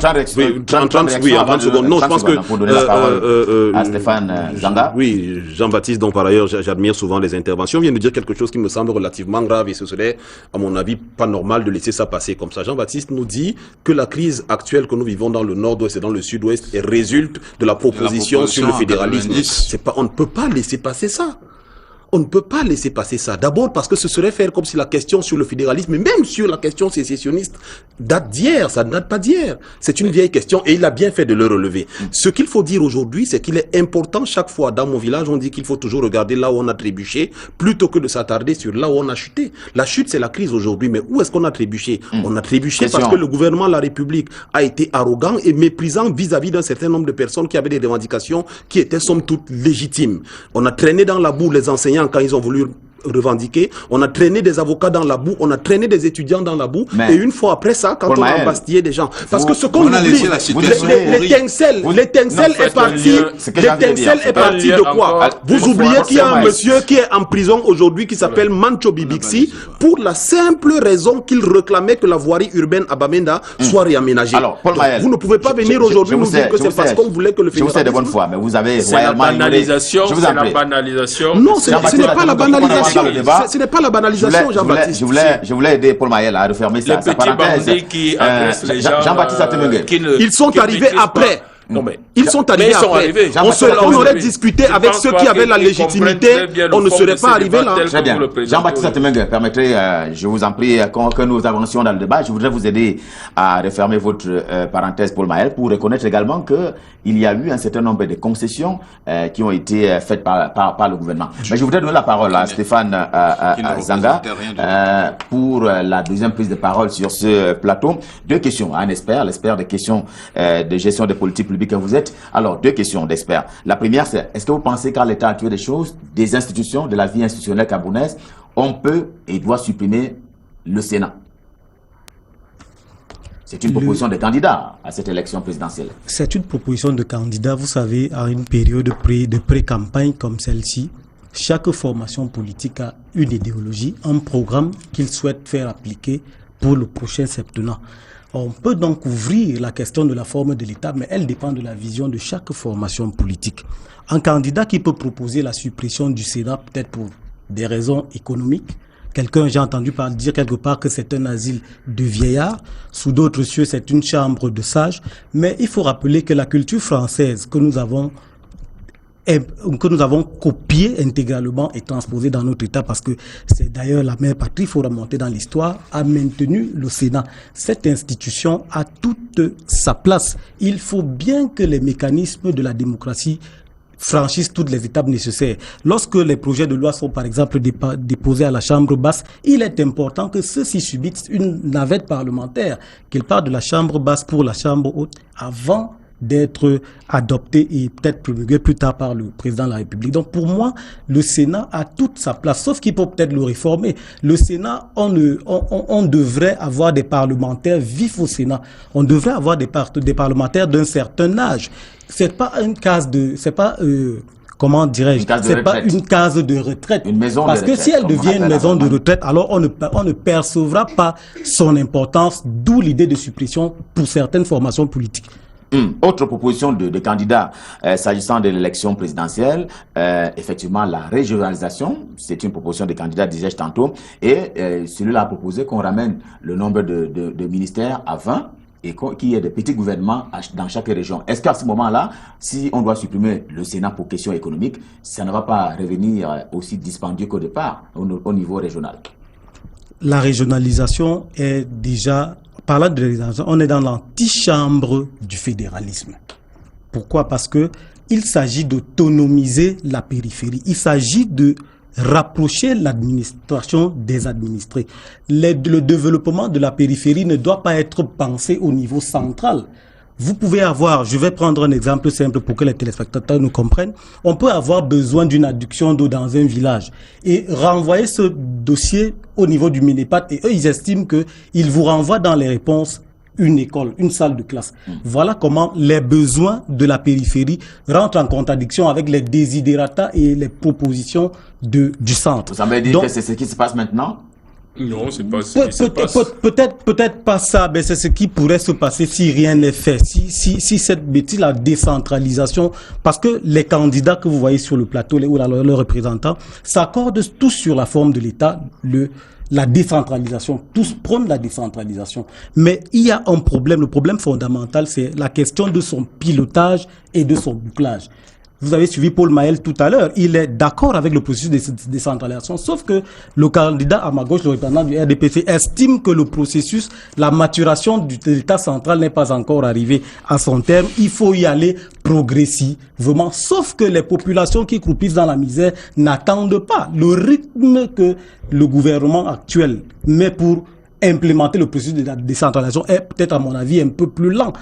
30 secondes. Non, je pense que... Pour donner la parole à Stéphane Zanga. Oui, Jean-Baptiste, dont par ailleurs j'admire souvent les interventions, vient de dire quelque chose qui me semble relativement grave et ce serait, à mon avis, pas normal de laisser ça passer comme ça. Jean-Baptiste nous dit que la crise actuelle que nous vivons dans le nord-ouest et dans le sud-ouest résulte de la proposition sur le fédéralisme. On ne peut pas laisser passer ça. On ne peut pas laisser passer ça. D'abord parce que ce serait faire comme si la question sur le fédéralisme, et même sur la question sécessionniste, date d'hier. Ça ne date pas d'hier. C'est une vieille question et il a bien fait de le relever. Ce qu'il faut dire aujourd'hui, c'est qu'il est important chaque fois, dans mon village, on dit qu'il faut toujours regarder là où on a trébuché, plutôt que de s'attarder sur là où on a chuté. La chute, c'est la crise aujourd'hui, mais où est-ce qu'on a trébuché? On a trébuché parce que le gouvernement de la République a été arrogant et méprisant vis-à-vis d'un certain nombre de personnes qui avaient des revendications qui étaient somme toute légitimes. On a traîné dans la boue les enseignants quand ils ont voulu revendiquer, on a traîné des avocats dans la boue, on a traîné des étudiants dans la boue, et une fois après ça, quand on a embastillé des gens, parce que ce qu'on oublie, l'étincelle est partie, de quoi? Vous oubliez qu'il y a un monsieur qui est en prison aujourd'hui qui s'appelle Mancho Bibixi pour la simple raison qu'il réclamait que la voirie urbaine à Bamenda soit réaménagée. Alors, Paul Maël, vous ne pouvez pas venir aujourd'hui nous dire que c'est parce qu'on voulait que le fédéralisme... Je vous sais de bonne foi, mais vous avez... C'est la banalisation, c'est la banalisation. Non, ce n'est pas la banalisation. Ce n'est pas la banalisation, Jean-Baptiste. Je voulais aider Paul Maël à refermer sa parenthèse. Jean-Baptiste Satemengue. Ils sont arrivés après. Non, mais ils sont arrivés après. On aurait discuté avec ceux qui avaient la légitimité, on ne serait pas arrivé là. Très bien. Jean-Baptiste Atemengue, permettez, je vous en prie, que nous avancions dans le débat. Je voudrais vous aider à refermer votre parenthèse, Paul Mahel, pour reconnaître également qu'il y a eu un certain nombre de concessions qui ont été faites par le gouvernement. Mais je voudrais donner la parole à Stéphane Zanga pour la deuxième prise de parole sur ce plateau. Deux questions à un expert, l'expert des questions de gestion des politiques publiques que vous êtes. Alors, deux questions d'experts. La première, c'est est-ce que vous pensez qu'à l'état actuel des choses, des institutions, de la vie institutionnelle camerounaise, on peut et doit supprimer le Sénat? C'est une proposition de candidat à cette élection présidentielle. C'est une proposition de candidat, vous savez, à une période de pré-campagne comme celle-ci. Chaque formation politique a une idéologie, un programme qu'il souhaite faire appliquer pour le prochain septennat. On peut donc ouvrir la question de la forme de l'État, mais elle dépend de la vision de chaque formation politique. Un candidat qui peut proposer la suppression du Sénat, peut-être pour des raisons économiques. Quelqu'un, j'ai entendu dire quelque part que c'est un asile de vieillards. Sous d'autres cieux, c'est une chambre de sages. Mais il faut rappeler que la culture française que nous avons copié intégralement et transposé dans notre État, parce que c'est d'ailleurs la mère patrie, il faut remonter dans l'histoire, a maintenu le Sénat. Cette institution a toute sa place. Il faut bien que les mécanismes de la démocratie franchissent toutes les étapes nécessaires. Lorsque les projets de loi sont par exemple déposés à la Chambre basse, il est important que ceux-ci subissent une navette parlementaire, qu'ils partent de la Chambre basse pour la Chambre haute avant d'être adopté et peut-être promulgué plus tard par le président de la République. Donc pour moi, le Sénat a toute sa place, sauf qu'il faut peut-être le réformer. Le Sénat, on devrait avoir des parlementaires vifs au Sénat. On devrait avoir des parlementaires d'un certain âge. C'est pas une case de, c'est pas comment dirais-je, c'est pas une case de retraite. Une maison parce de que retraite, si elle devient une maison de retraite, alors on ne percevra pas son importance, d'où l'idée de suppression pour certaines formations politiques. Autre proposition de candidat s'agissant de l'élection présidentielle, effectivement la régionalisation, c'est une proposition de candidat, disais-je tantôt, et celui-là a proposé qu'on ramène le nombre de ministères à 20 et qu'il y ait des petits gouvernements dans chaque région. Est-ce qu'à ce moment-là, si on doit supprimer le Sénat pour questions économiques, ça ne va pas revenir aussi dispendieux qu'au départ au niveau régional? La régionalisation est déjà... Parlant de régionalisation, on est dans l'antichambre du fédéralisme. Pourquoi? Parce que il s'agit d'autonomiser la périphérie. Il s'agit de rapprocher l'administration des administrés. Le développement de la périphérie ne doit pas être pensé au niveau central. Vous pouvez avoir, je vais prendre un exemple simple pour que les téléspectateurs nous comprennent. On peut avoir besoin d'une adduction d'eau dans un village et renvoyer ce dossier au niveau du Minépat et eux, ils estiment qu'ils vous renvoient dans les réponses une école, une salle de classe. Voilà comment les besoins de la périphérie rentrent en contradiction avec les desiderata et les propositions du centre. Vous avez dit que c'est ce qui se passe maintenant? Non, c'est pas ce qui se passe. Peut-être pas ça, mais c'est ce qui pourrait se passer si rien n'est fait. Si cette bêtise, la décentralisation, parce que les candidats que vous voyez sur le plateau, ou leurs représentants, s'accordent tous sur la forme de l'État, la décentralisation. Tous prônent la décentralisation. Mais il y a un problème. Le problème fondamental, c'est la question de son pilotage et de son bouclage. Vous avez suivi Paul Mahel tout à l'heure. Il est d'accord avec le processus de décentralisation, sauf que le candidat à ma gauche, le représentant du RDPC, estime que le processus, la maturation de l'État central n'est pas encore arrivé à son terme. Il faut y aller progressivement, sauf que les populations qui croupissent dans la misère n'attendent pas le rythme que le gouvernement actuel met pour implémenter le processus de la décentralisation est peut-être, à mon avis, un peu plus lent.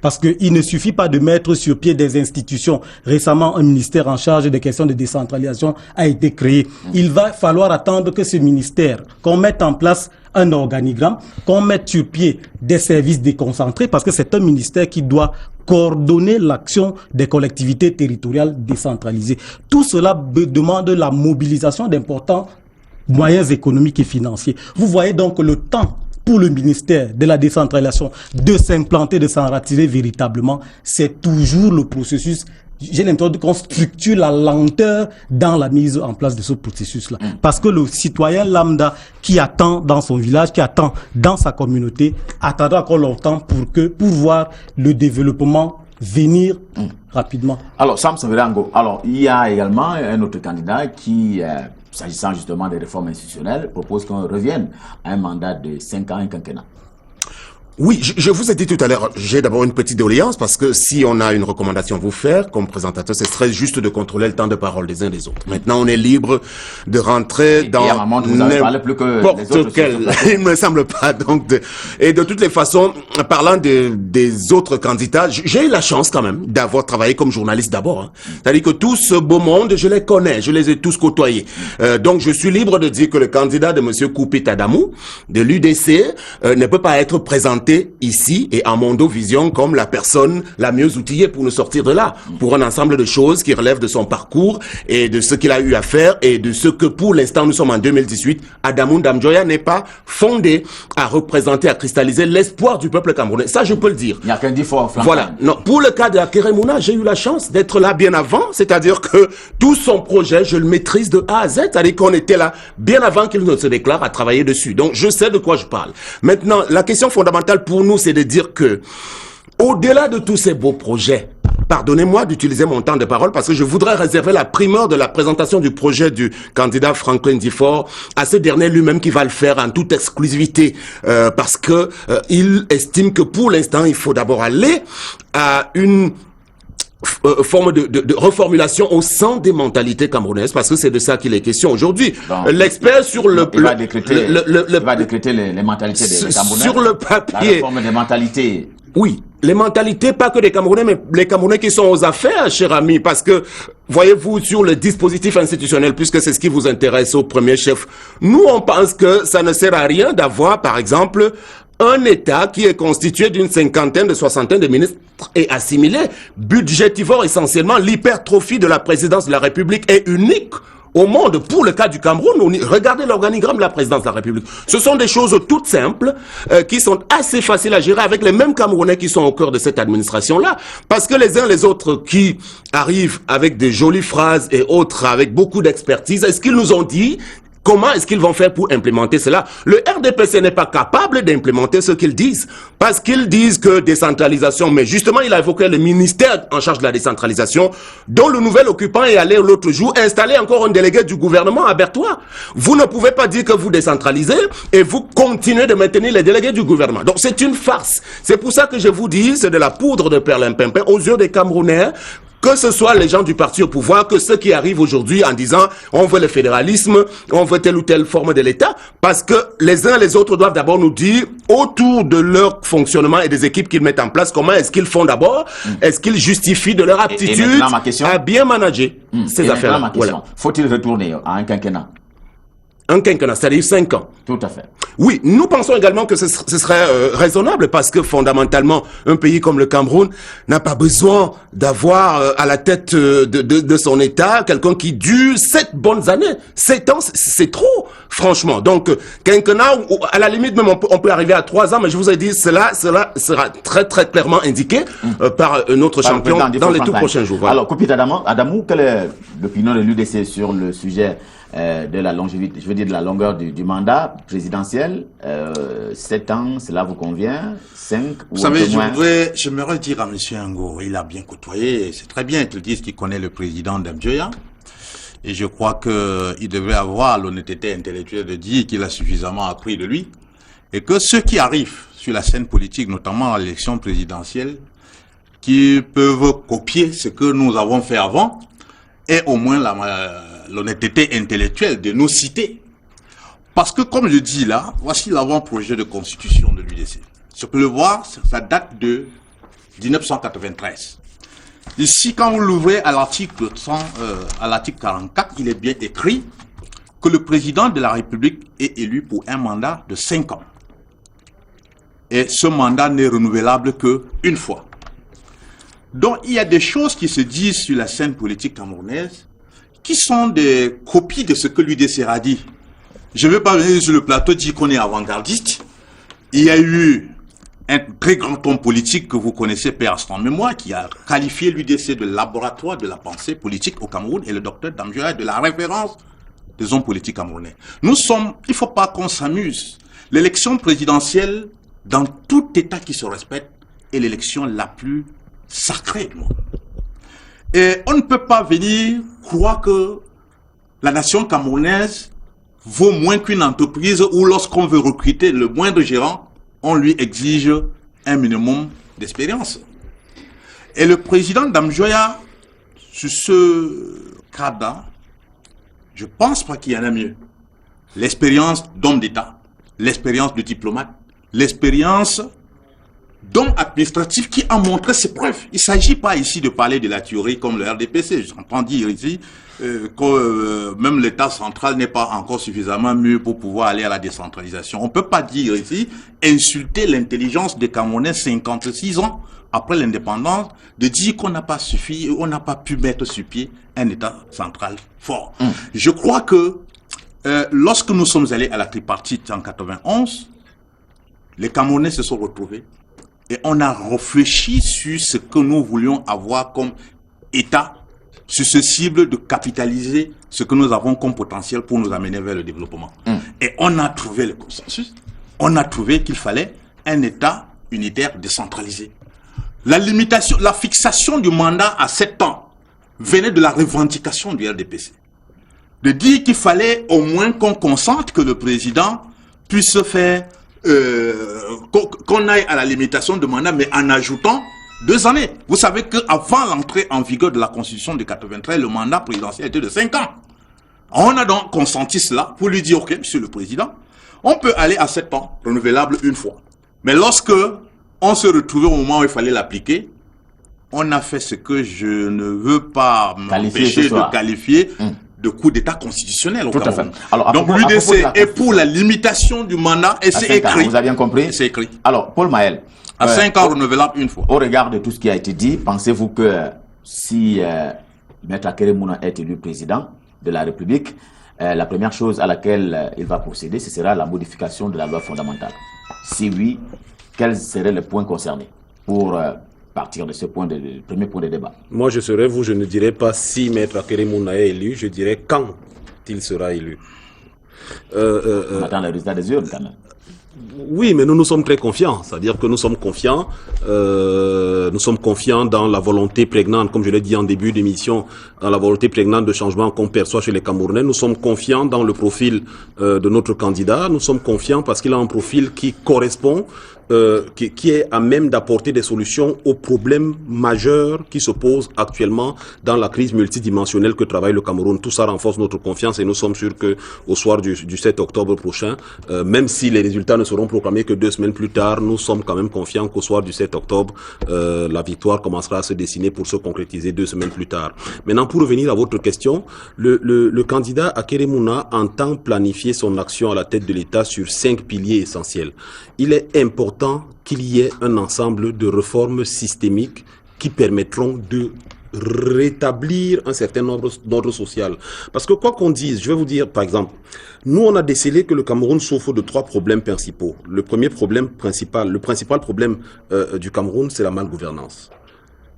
Parce qu'il ne suffit pas de mettre sur pied des institutions. Récemment, un ministère en charge des questions de décentralisation a été créé. Il va falloir attendre que ce ministère, qu'on mette en place un organigramme, qu'on mette sur pied des services déconcentrés, parce que c'est un ministère qui doit coordonner l'action des collectivités territoriales décentralisées. Tout cela demande la mobilisation d'importants moyens économiques et financiers. Vous voyez donc le temps pour le ministère de la décentralisation de s'implanter, de s'enraciner véritablement, c'est toujours le processus. J'ai l'impression qu'on structure la lenteur dans la mise en place de ce processus-là. Parce que le citoyen lambda qui attend dans son village, qui attend dans sa communauté, attendra encore longtemps pour voir le développement venir rapidement. Alors, Sam Severango, alors il y a également un autre candidat qui, s'agissant justement des réformes institutionnelles, propose qu'on revienne à un mandat de 5 ans, un quinquennat. Oui, je vous ai dit tout à l'heure, j'ai d'abord une petite doléance parce que si on a une recommandation à vous faire comme présentateur, ce serait juste de contrôler le temps de parole des uns des autres. Maintenant, on est libre de rentrer dans n'importe quel. Il me semble pas. Donc, et de toutes les façons, parlant des autres candidats, j'ai eu la chance quand même d'avoir travaillé comme journaliste d'abord. Hein. C'est-à-dire que tout ce beau monde, je les connais, je les ai tous côtoyés. Donc, je suis libre de dire que le candidat de Monsieur Koupit Adamou, de l'UDC, ne peut pas être présenté ici et à Mondo Vision comme la personne la mieux outillée pour nous sortir de là, pour un ensemble de choses qui relèvent de son parcours et de ce qu'il a eu à faire et de ce que pour l'instant nous sommes en 2018, Adamou Ndamjoya n'est pas fondé à représenter, à cristalliser l'espoir du peuple camerounais. Ça je peux le dire. Il n'y a qu'un dit fort. Voilà. Non, pour le cas de Akeremouna, j'ai eu la chance d'être là bien avant, c'est-à-dire que tout son projet, je le maîtrise de A à Z, c'est-à-dire qu'on était là bien avant qu'il ne se déclare à travailler dessus. Donc je sais de quoi je parle. Maintenant, la question fondamentale pour nous, c'est de dire que, au-delà de tous ces beaux projets, pardonnez-moi d'utiliser mon temps de parole parce que je voudrais réserver la primeur de la présentation du projet du candidat Franklin Difort à ce dernier lui-même qui va le faire en toute exclusivité parce que il estime que pour l'instant, il faut d'abord aller à une forme de reformulation au sein des mentalités camerounaises parce que c'est de ça qu'il est question aujourd'hui. L'expert sur il va décréter les mentalités des Camerounais. Sur le papier. La réforme des mentalités. Oui, les mentalités, pas que des Camerounais, mais les Camerounais qui sont aux affaires, cher ami, parce que, voyez-vous, sur le dispositif institutionnel, puisque c'est ce qui vous intéresse au premier chef, nous, on pense que ça ne sert à rien d'avoir, par exemple, un État qui est constitué d'une cinquantaine, de soixantaine de ministres et assimilés, budgétivore essentiellement. L'hypertrophie de la présidence de la République est unique au monde. Pour le cas du Cameroun, regardez l'organigramme de la présidence de la République. Ce sont des choses toutes simples qui sont assez faciles à gérer avec les mêmes Camerounais qui sont au cœur de cette administration-là. Parce que les uns les autres qui arrivent avec des jolies phrases et autres avec beaucoup d'expertise, est-ce qu'ils nous ont dit comment est-ce qu'ils vont faire pour implémenter cela? Le RDPC n'est pas capable d'implémenter ce qu'ils disent. Parce qu'ils disent que décentralisation, mais justement, il a évoqué le ministère en charge de la décentralisation, dont le nouvel occupant est allé l'autre jour installer encore un délégué du gouvernement à Bertois. Vous ne pouvez pas dire que vous décentralisez et vous continuez de maintenir les délégués du gouvernement. Donc c'est une farce. C'est pour ça que je vous dis, c'est de la poudre de perlimpinpin aux yeux des Camerounais. Que ce soit les gens du parti au pouvoir, que ceux qui arrivent aujourd'hui en disant on veut le fédéralisme, on veut telle ou telle forme de l'État, parce que les uns et les autres doivent d'abord nous dire autour de leur fonctionnement et des équipes qu'ils mettent en place, comment est-ce qu'ils font d'abord, est-ce qu'ils justifient de leur aptitude à bien manager ces affaires-là. Voilà. Faut-il retourner à un quinquennat? Un quinquennat, c'est-à-dire 5 ans. Tout à fait. Oui, nous pensons également que ce serait raisonnable parce que fondamentalement, un pays comme le Cameroun n'a pas besoin d'avoir à la tête de son État quelqu'un qui dure 7 bonnes années. 7 ans, c'est trop, franchement. Donc, quinquennat, à la limite même on peut arriver à 3 ans, mais je vous ai dit, cela sera très très clairement indiqué par notre champion dans les tout prochains jours. Voilà. Alors, Koupit Adamou, quelle est l'opinion de l'UDC sur le sujet de la longévité, je veux dire de la longueur du mandat présidentiel? 7 ans, cela vous convient? 5 ou vous savez, moins? j'aimerais dire à M. Ngo, il a bien côtoyé, c'est très bien qu'il dise qu'il connaît le président Ndamjoya. Et je crois qu'il devrait avoir l'honnêteté intellectuelle de dire qu'il a suffisamment appris de lui. Et que ceux qui arrivent sur la scène politique, notamment à l'élection présidentielle, qui peuvent copier ce que nous avons fait avant, aient au moins l'honnêteté intellectuelle de nous citer. Parce que, comme je dis là, voici l'avant-projet de constitution de l'UDC. Je peux le voir, ça date de 1993. Ici, quand vous l'ouvrez à l'article 44, il est bien écrit que le président de la République est élu pour un mandat de 5 ans. Et ce mandat n'est renouvelable qu'une fois. Donc, il y a des choses qui se disent sur la scène politique camerounaise qui sont des copies de ce que l'UDC a dit. Je ne vais pas venir sur le plateau dire qu'on est avant-gardiste. Il y a eu un très grand homme politique que vous connaissez, Père Aston Mémoire, qui a qualifié l'UDC de laboratoire de la pensée politique au Cameroun et le docteur Ndamjoya de la référence des hommes politiques camerounais. Il ne faut pas qu'on s'amuse. L'élection présidentielle, dans tout État qui se respecte, est l'élection la plus sacré. Et on ne peut pas venir croire que la nation camerounaise vaut moins qu'une entreprise où lorsqu'on veut recruter le moindre gérant, on lui exige un minimum d'expérience. Et le président Damjoya, sur ce cadre, je pense pas qu'il y en a mieux. L'expérience d'homme d'État, l'expérience de diplomate, l'expérience d'homme administratif qui a montré ses preuves. Il ne s'agit pas ici de parler de la théorie comme le RDPC. J'entends dire ici que même l'État central n'est pas encore suffisamment mûr pour pouvoir aller à la décentralisation. On ne peut pas dire ici, insulter l'intelligence des Camerounais 56 ans après l'indépendance, de dire qu'on n'a pas suffi, on n'a pas pu mettre sur pied un État central fort. Je crois que lorsque nous sommes allés à la tripartite en 91, les Camerounais se sont retrouvés et on a réfléchi sur ce que nous voulions avoir comme État susceptible de capitaliser ce que nous avons comme potentiel pour nous amener vers le développement. Et on a trouvé le consensus. On a trouvé qu'il fallait un État unitaire décentralisé. La limitation, la fixation du mandat à 7 ans venait de la revendication du RDPC. De dire qu'il fallait au moins qu'on consente que le président puisse faire, qu'on aille à la limitation de mandat, mais en ajoutant 2 années. Vous savez qu'avant l'entrée en vigueur de la Constitution de 93, le mandat présidentiel était de 5 ans. On a donc consenti cela pour lui dire, ok, monsieur le président, on peut aller à 7 ans, renouvelable une fois. Mais lorsque on se retrouvait au moment où il fallait l'appliquer, on a fait ce que je ne veux pas m'empêcher de qualifier de coup d'État constitutionnel au Cameroun. Donc l'UDC est pour la limitation du mandat et c'est écrit. Vous avez bien compris? C'est écrit. Alors, Paul Maël. À 5 ans renouvelable une fois. Au regard de tout ce qui a été dit, pensez-vous que si Maître Akeremouna est élu président de la République, la première chose à laquelle il va procéder, ce sera la modification de la loi fondamentale? Si oui, quels seraient les points concernés pour partir de ce point premier point de débat? Moi, je serais vous, je ne dirais pas si Maître Akeremouna est élu, je dirais quand il sera élu. On attend le résultat des urnes quand même. Oui, mais nous sommes très confiants. C'est-à-dire que nous sommes confiants dans la volonté prégnante, comme je l'ai dit en début d'émission, dans la volonté prégnante de changement qu'on perçoit chez les Camerounais. Nous sommes confiants dans le profil de notre candidat. Nous sommes confiants parce qu'il a un profil qui correspond, qui est à même d'apporter des solutions aux problèmes majeurs qui se posent actuellement dans la crise multidimensionnelle que travaille le Cameroun. Tout ça renforce notre confiance et nous sommes sûrs que au soir du 7 octobre prochain, même si les résultats ne seront proclamés que 2 semaines plus tard, nous sommes quand même confiants qu'au soir du 7 octobre, la victoire commencera à se dessiner pour se concrétiser 2 semaines plus tard. Maintenant, pour revenir à votre question, le candidat Akeremouna entend planifier son action à la tête de l'État sur 5 piliers essentiels. Il est important qu'il y ait un ensemble de réformes systémiques qui permettront de rétablir un certain ordre social. Parce que quoi qu'on dise, je vais vous dire par exemple, nous on a décelé que le Cameroun souffre de 3 problèmes principaux. Le principal problème du Cameroun, c'est la malgouvernance.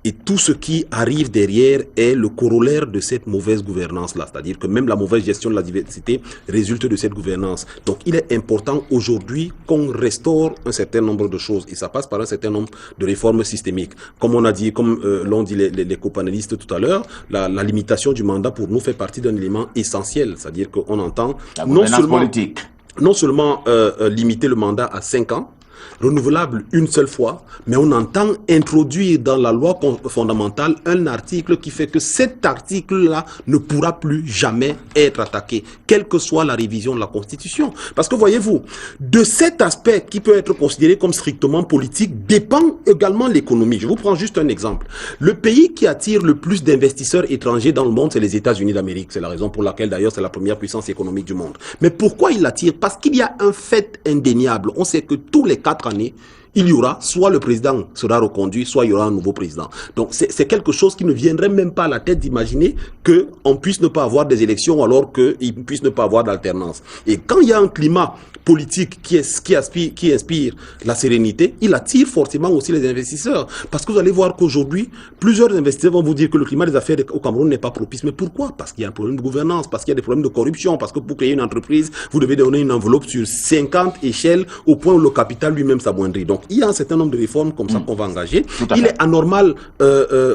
Et tout ce qui arrive derrière est le corollaire de cette mauvaise gouvernance-là. C'est-à-dire que même la mauvaise gestion de la diversité résulte de cette gouvernance. Donc il est important aujourd'hui qu'on restaure un certain nombre de choses. Et ça passe par un certain nombre de réformes systémiques. Comme on a dit, comme l'ont dit les copanélistes tout à l'heure, la limitation du mandat pour nous fait partie d'un élément essentiel. C'est-à-dire qu'on entend non seulement limiter le mandat à 5 ans, renouvelable une seule fois, mais on entend introduire dans la loi fondamentale un article qui fait que cet article-là ne pourra plus jamais être attaqué, quelle que soit la révision de la Constitution. Parce que voyez-vous, de cet aspect qui peut être considéré comme strictement politique dépend également l'économie. Je vous prends juste un exemple. Le pays qui attire le plus d'investisseurs étrangers dans le monde, c'est les États-Unis d'Amérique. C'est la raison pour laquelle d'ailleurs c'est la première puissance économique du monde. Mais pourquoi il l'attire? Parce qu'il y a un fait indéniable. On sait que tous les 4 années, il y aura, soit le président sera reconduit, soit il y aura un nouveau président. Donc c'est quelque chose qui ne viendrait même pas à la tête d'imaginer qu'on puisse ne pas avoir des élections alors qu'il ne puisse ne pas avoir d'alternance. Et quand il y a un climat politique qui inspire la sérénité, il attire forcément aussi les investisseurs. Parce que vous allez voir qu'aujourd'hui, plusieurs investisseurs vont vous dire que le climat des affaires au Cameroun n'est pas propice. Mais pourquoi? Parce qu'il y a un problème de gouvernance, parce qu'il y a des problèmes de corruption, parce que pour créer une entreprise, vous devez donner une enveloppe sur 50 échelles au point où le capital lui-même s'amoindrit. Donc il y a un certain nombre de réformes comme ça qu'on va engager. Il est anormal,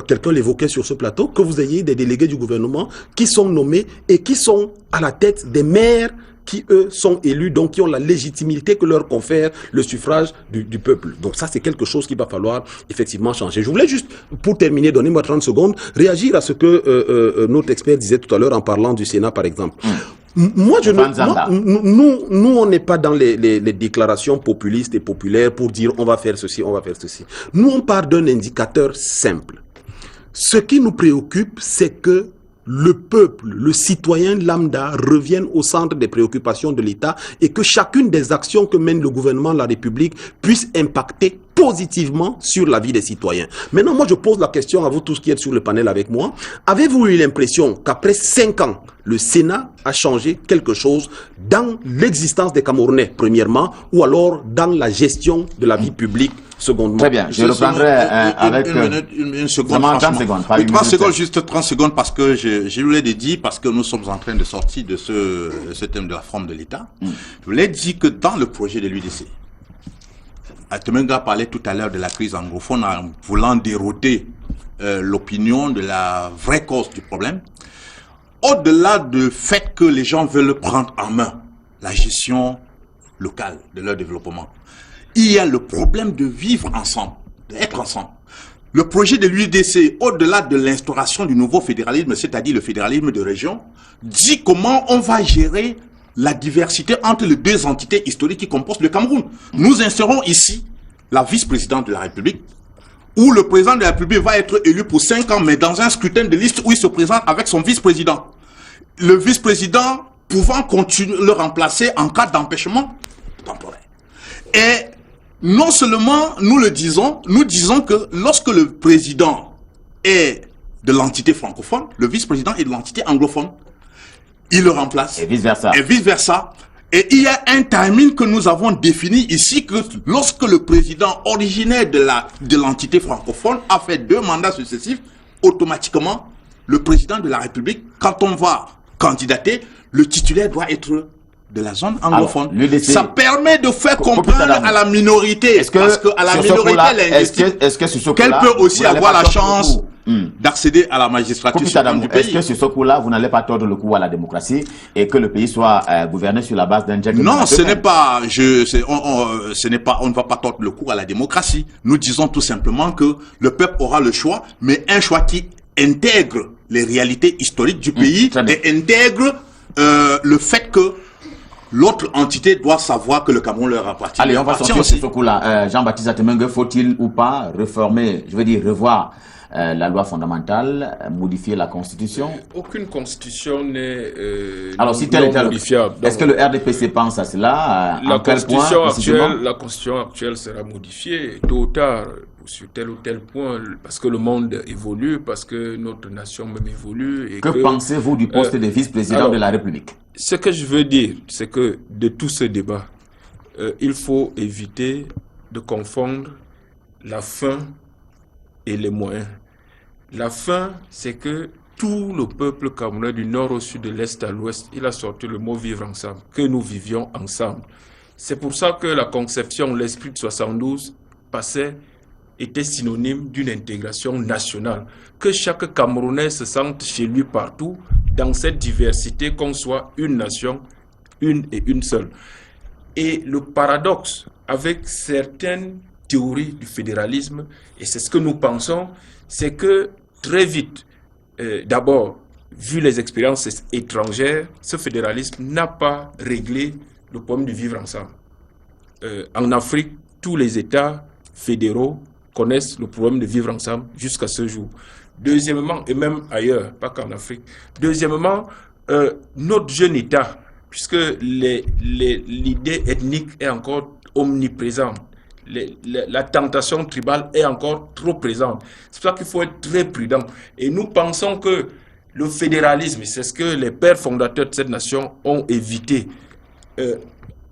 quelqu'un l'évoquait sur ce plateau, que vous ayez des délégués du gouvernement qui sont nommés et qui sont à la tête des maires qui, eux, sont élus, donc qui ont la légitimité que leur confère le suffrage du peuple. Donc ça, c'est quelque chose qu'il va falloir effectivement changer. Je voulais juste, pour terminer, donnez-moi 30 secondes, réagir à ce que notre expert disait tout à l'heure en parlant du Sénat, par exemple. Moi, nous, on n'est pas dans les déclarations populistes et populaires pour dire on va faire ceci, on va faire ceci. Nous, on part d'un indicateur simple. Ce qui nous préoccupe, c'est que le peuple, le citoyen lambda revienne au centre des préoccupations de l'État et que chacune des actions que mène le gouvernement, la République, puisse impacter positivement sur la vie des citoyens. Maintenant, moi, je pose la question à vous tous qui êtes sur le panel avec moi. Avez-vous eu l'impression qu'après 5 ans, le Sénat a changé quelque chose dans l'existence des Camerounais, premièrement, ou alors dans la gestion de la vie publique, secondement? Très bien, je reprendrai avec... Une seconde, 30 secondes. Oui, 30 secondes, juste 30 secondes, parce que je voulais dire, parce que nous sommes en train de sortir de ce thème de la forme de l'État. Je voulais dire que dans le projet de l'UDC, Temenga parlait tout à l'heure de la crise anglophone en voulant déroter l'opinion de la vraie cause du problème. Au-delà du fait que les gens veulent prendre en main la gestion locale de leur développement, il y a le problème de vivre ensemble, d'être ensemble. Le projet de l'UDC, au-delà de l'instauration du nouveau fédéralisme, c'est-à-dire le fédéralisme de région, dit comment on va gérer la diversité entre les deux entités historiques qui composent le Cameroun. Nous insérons ici la vice-présidente de la République, où le président de la République va être élu pour 5 ans, mais dans un scrutin de liste où il se présente avec son vice-président. Le vice-président pouvant continuer le remplacer en cas d'empêchement temporaire. Et non seulement nous le disons, nous disons que lorsque le président est de l'entité francophone, le vice-président est de l'entité anglophone, il le remplace. Et vice-versa. Et vice-versa. Et il y a un timing que nous avons défini ici, que lorsque le président originaire de l'entité francophone a fait 2 mandats successifs, automatiquement, le président de la République, quand on va candidater, le titulaire doit être de la zone anglophone. Alors, ça permet de faire comprendre à la minorité, parce qu'à la minorité linguistique, qu'elle peut aussi avoir la chance d'accéder à la magistrature suprême du pays. Est-ce que sur ce coup-là, vous n'allez pas tordre le cou à la démocratie et que le pays soit gouverné sur la base d'un gentleman? Non, ce n'est pas, on ne va pas tordre le cou à la démocratie. Nous disons tout simplement que le peuple aura le choix, mais un choix qui intègre les réalités historiques du pays et intègre le fait que l'autre entité doit savoir que le Cameroun leur appartient. Allez, on va sortir sur ce coup-là. Jean-Baptiste Atemengue, faut-il ou pas réformer, je veux dire revoir la loi fondamentale, modifier la Constitution? Aucune Constitution n'est alors, si tel est modifiable. Est-ce que le RDPC pense à cela? La Constitution actuelle sera modifiée tôt ou tard sur tel ou tel point, parce que le monde évolue, parce que notre nation même évolue. Et que pensez-vous du poste de vice-président de la République? Ce que je veux dire, c'est que de tout ce débat, il faut éviter de confondre la fin et les moyens. La fin, c'est que tout le peuple camerounais du nord au sud, de l'est à l'ouest, il a sorti le mot vivre ensemble, que nous vivions ensemble. C'est pour ça que la conception, l'esprit de 72 était synonyme d'une intégration nationale. Que chaque Camerounais se sente chez lui partout, dans cette diversité, qu'on soit une nation, une et une seule. Et le paradoxe avec certaines théories du fédéralisme, et c'est ce que nous pensons, c'est que très vite, d'abord, vu les expériences étrangères, ce fédéralisme n'a pas réglé le problème du vivre ensemble. En Afrique, tous les États fédéraux connaissent le problème de vivre ensemble jusqu'à ce jour. Deuxièmement, et même ailleurs, pas qu'en Afrique. Deuxièmement, notre jeune État, puisque l'idée ethnique est encore omniprésente, la tentation tribale est encore trop présente. C'est pour ça qu'il faut être très prudent. Et nous pensons que le fédéralisme, c'est ce que les pères fondateurs de cette nation ont évité,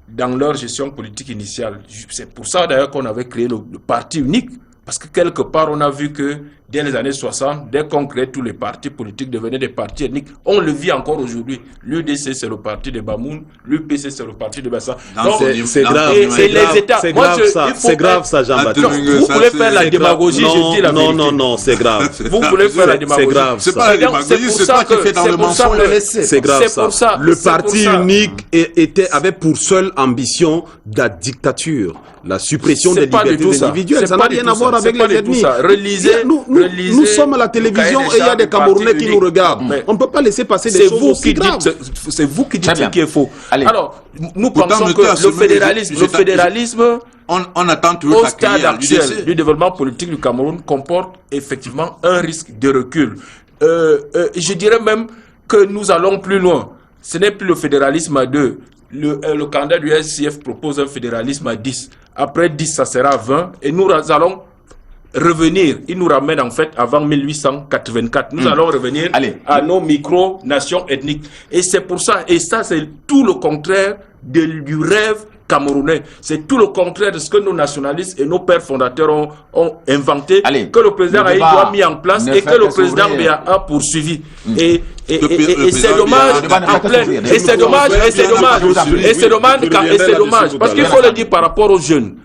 dans leur gestion politique initiale. C'est pour ça d'ailleurs qu'on avait créé le parti unique, parce que quelque part on a vu que dès les années 60, dès qu'on créait tous les partis politiques devenaient des partis ethniques. On le vit encore aujourd'hui. L'UDC c'est le parti de Bamoun, l'UPC c'est le parti de Bassa. C'est grave, c'est grave ça, Jean-Baptiste. Vous voulez faire la démagogie, je dis la vérité. Non, c'est grave. Vous voulez faire la démagogie. C'est grave. C'est pas la démagogie, c'est toi qui fais dans le mensonge. C'est grave ça. Le parti unique avait pour seule ambition la dictature, la suppression des libertés individuelles. Ça n'a rien à voir avec les ethnies. Nous sommes à la télévision et il y a des Camerounais qui nous regardent. On ne peut pas laisser passer des choses aussi graves. C'est vous qui dites ce qui est faux. Alors, nous pensons que le fédéralisme on attend toujours au stade actuel du développement politique du Cameroun comporte effectivement un risque de recul. Je dirais même que nous allons plus loin. Ce n'est plus le fédéralisme à 2. Le candidat du SCF propose un fédéralisme à 10. Après 10, ça sera 20. Et nous allons revenir. Il nous ramène en fait avant 1884. Nous allons revenir à nos micro-nations ethniques. Et c'est pour ça, et ça c'est tout le contraire du rêve camerounais. C'est tout le contraire de ce que nos nationalistes et nos pères fondateurs ont inventé, que le président Aïdou a mis en place et que le président Béa a poursuivi. Et c'est dommage, et c'est dommage, parce qu'il faut le dire par rapport aux jeunes.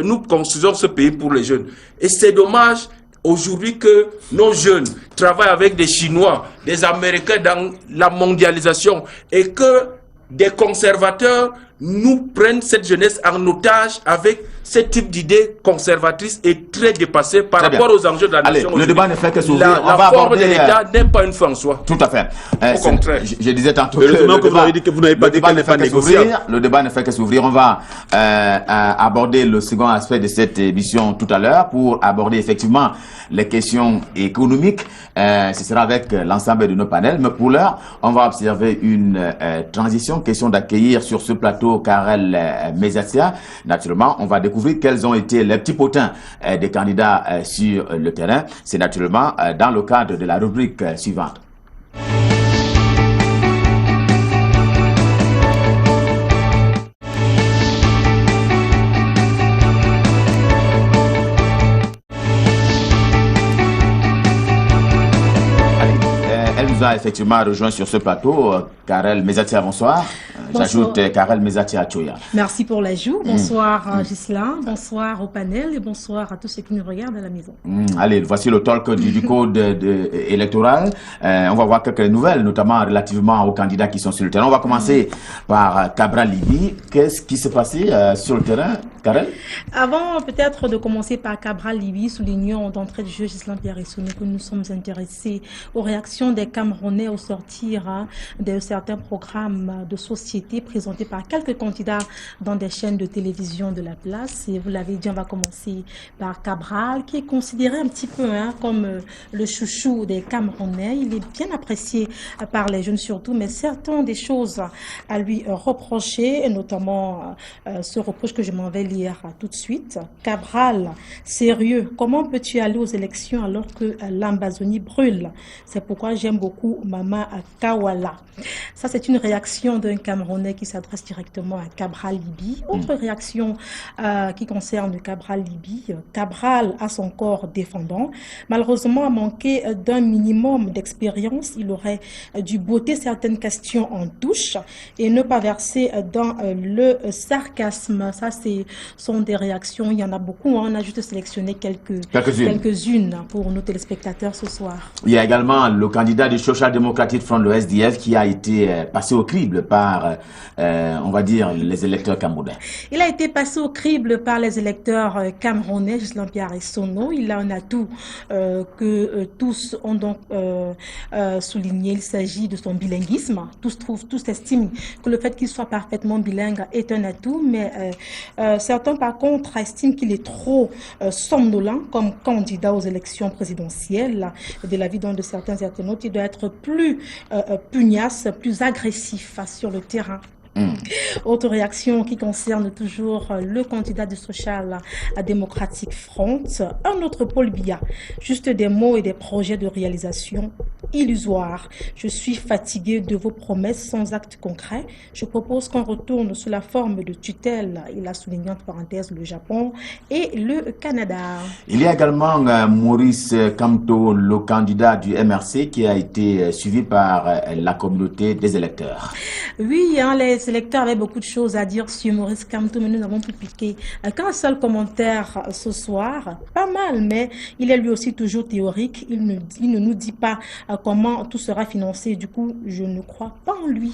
Nous construisons ce pays pour les jeunes. Et c'est dommage aujourd'hui que nos jeunes travaillent avec des Chinois, des Américains dans la mondialisation et que des conservateurs nous prennent cette jeunesse en otage avec ce type d'idées conservatrices et très dépassées par rapport aux enjeux de la nation. Le débat ne fait que s'ouvrir. La forme de l'État n'est pas une fin en soi. Tout à fait. Au contraire. Je disais tantôt que vous avez dit que vous n'avez pas dit qu'elle n'est pas négociable. Le débat ne fait que s'ouvrir. On va aborder le second aspect de cette émission tout à l'heure pour aborder effectivement les questions économiques. Ce sera avec l'ensemble de nos panels. Mais pour l'heure, on va observer une transition. Question d'accueillir sur ce plateau Karel Mezatia. Naturellement, on va découvrir quels ont été les petits potins des candidats sur le terrain. C'est naturellement dans le cadre de la rubrique suivante. nous a effectivement rejoint sur ce plateau. Karel Mezatia, bonsoir. J'ajoute Karel Mezatia Choya. Merci pour l'ajout. Bonsoir Ghislain, bonsoir au panel et bonsoir à tous ceux qui nous regardent à la maison. Allez, voici le talk du code électoral. On va voir quelques nouvelles, notamment relativement aux candidats qui sont sur le terrain. On va commencer par Cabral Libye. Qu'est-ce qui s'est passé sur le terrain, Karel? Avant peut-être de commencer par Cabral Libye, soulignons d'entrée de jeu Ghislain Pierre-Essonné que nous sommes intéressés aux réactions des Camerounais au sortir de certains programmes de société présentés par quelques candidats dans des chaînes de télévision de la place. Et vous l'avez dit, on va commencer par Cabral, qui est considéré un petit peu comme le chouchou des Camerounais. Il est bien apprécié par les jeunes surtout, mais certaines des choses à lui reprocher, et notamment ce reproche que je m'en vais lire tout de suite. Cabral, sérieux, comment peux-tu aller aux élections alors que l'Amazonie brûle? C'est pourquoi j'aime beaucoup Mama Kawala. Ça, c'est une réaction d'un Camerounais qui s'adresse directement à Cabral Libye. Autre réaction qui concerne Cabral Libye. Cabral a son corps défendant. Malheureusement, a manqué d'un minimum d'expérience. Il aurait dû botter certaines questions en touche et ne pas verser dans le sarcasme. Ça, sont des réactions. Il y en a beaucoup. On a juste sélectionné quelques-unes pour nos téléspectateurs ce soir. Il y a également le candidat du Social Democratic Front, le SDF, qui a été passé au crible par, on va dire, les électeurs camerounais. Il a été passé au crible par les électeurs camerounais, Ghislain Pierre-Essonné. Il a un atout que tous ont donc souligné. Il s'agit de son bilinguisme. Tous estiment que le fait qu'il soit parfaitement bilingue est un atout, mais certains, par contre, estiment qu'il est trop somnolent comme candidat aux élections présidentielles. De l'avis de certains internautes, il doit être plus pugnace, plus agressif sur le terrain. Autre réaction qui concerne toujours le candidat du Social Democratic Front, un autre Paul Biya. Juste des mots et des projets de réalisation illusoires. Je suis fatigué de vos promesses sans actes concrets. Je propose qu'on retourne sous la forme de tutelle. Il a souligné entre parenthèses le Japon et le Canada. Il y a également Maurice Kamto, le candidat du MRC, qui a été suivi par la communauté des électeurs. Oui, hein, les électeurs avaient beaucoup de choses à dire sur Maurice Kamto, mais nous avons pu piquer qu'un seul commentaire ce soir. Pas mal, mais il est lui aussi toujours théorique. Il ne nous dit pas comment tout sera financé. Du coup, je ne crois pas en lui.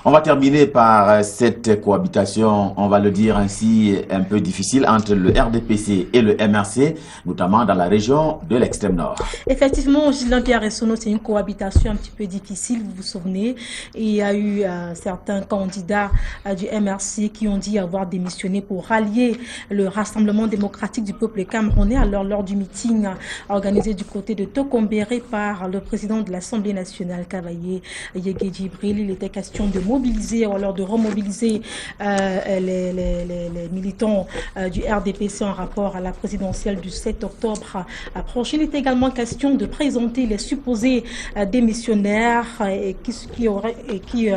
On va terminer par cette cohabitation, on va le dire ainsi, un peu difficile entre le RDPC et le MRC, notamment dans la région de l'extrême nord. Effectivement, Ghislain Pierre Essonneau, c'est une cohabitation un petit peu difficile, vous vous souvenez. Il y a eu certains candidats du MRC qui ont dit avoir démissionné pour rallier le Rassemblement démocratique du peuple camerounais. Alors, lors du meeting organisé du côté de Tokombéré par le président de l'Assemblée nationale, Cavaillé Yégué Djibril, il était question de mobiliser, ou alors de remobiliser les militants du RDPC en rapport à la présidentielle du 7 octobre prochain. Il était également question de présenter les supposés démissionnaires qui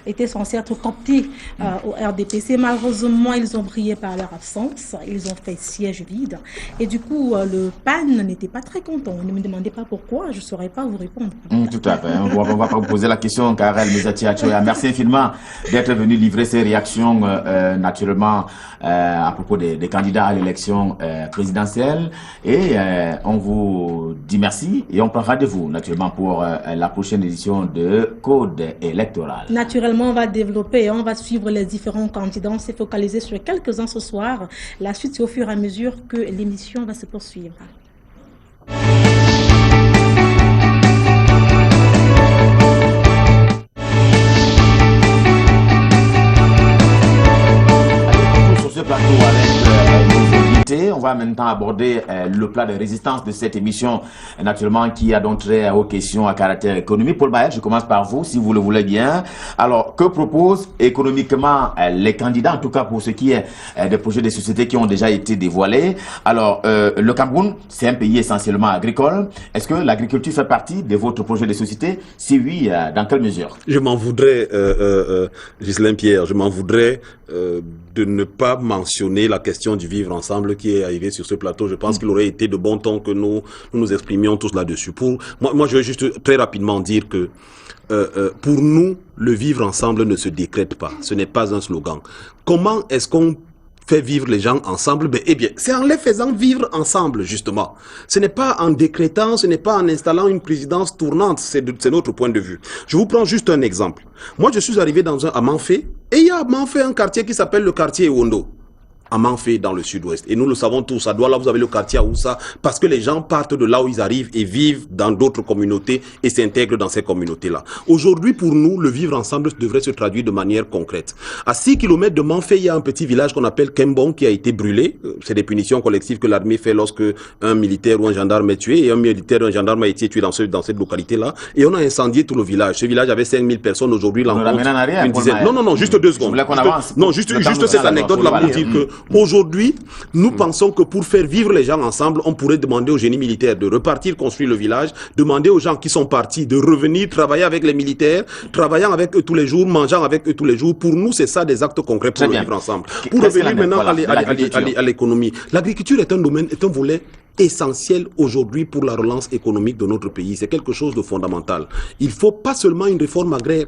étaient censés être cooptés au RDPC. Malheureusement, ils ont brillé par leur absence. Ils ont fait siège vide. Et du coup, le PAN n'était pas très content. Ne me demandez pas pourquoi, je ne saurais pas vous répondre. Tout à fait. On va pas vous poser la question, Karel Mezati-Achoya. Merci infiniment d'être venu livrer ces réactions, naturellement, à propos des candidats à l'élection présidentielle. Et on vous dit merci et on prend rendez-vous, naturellement, pour la prochaine édition de Code électoral. Naturellement, on va développer, on va suivre les différents candidats. On s'est focalisé sur quelques-uns ce soir. La suite, c'est au fur et à mesure que l'émission va se poursuivre. Sur ce plateau avec nos invités, on va maintenant aborder le plat de résistance de cette émission, naturellement, qui a donc trait aux questions à caractère économique. Paul Baël, je commence par vous, si vous le voulez bien. Alors, que proposent économiquement les candidats, en tout cas pour ce qui est des projets de sociétés qui ont déjà été dévoilés? Alors, le Cameroun, c'est un pays essentiellement agricole. Est-ce que l'agriculture fait partie de votre projet de société? Si oui, dans quelle mesure? Je m'en voudrais, Ghislain Pierre, je m'en voudrais de ne pas mentionner la question du vivre ensemble qui est arrivée sur ce plateau. Je pense qu'il aurait été de bon ton que nous exprimions tous là-dessus. Moi, je vais juste très rapidement dire que pour nous, le vivre ensemble ne se décrète pas. Ce n'est pas un slogan. Comment est-ce qu'on fait vivre les gens ensemble? Eh bien, c'est en les faisant vivre ensemble, justement. Ce n'est pas en décrétant, ce n'est pas en installant une présidence tournante. C'est notre point de vue. Je vous prends juste un exemple. Moi, je suis arrivé à Manfé, et il y a à Manfé un quartier qui s'appelle le quartier Ewondo. À Manfé, dans le sud-ouest. Et nous le savons tous, à Douala, vous avez le quartier Aoussa, parce que les gens partent de là où ils arrivent et vivent dans d'autres communautés et s'intègrent dans ces communautés-là. Aujourd'hui, pour nous, le vivre ensemble devrait se traduire de manière concrète. À 6 km de Manfé, il y a un petit village qu'on appelle Kembong qui a été brûlé. C'est des punitions collectives que l'armée fait lorsque un militaire ou un gendarme est tué, et un militaire ou un gendarme a été tué dans cette localité-là. Et on a incendié tout le village. Ce village avait 5000 personnes, aujourd'hui, il en compte une dizaine. Non, juste 2 secondes. Juste cette anecdote-là pour dire que aujourd'hui, nous pensons que pour faire vivre les gens ensemble, on pourrait demander au génie militaire de repartir construire le village, demander aux gens qui sont partis de revenir travailler avec les militaires, travaillant avec eux tous les jours, mangeant avec eux tous les jours. Pour nous, c'est ça des actes concrets pour vivre ensemble. Pour revenir maintenant à l'économie. L'agriculture est un volet essentiel aujourd'hui pour la relance économique de notre pays. C'est quelque chose de fondamental. Il ne faut pas seulement une réforme agraire,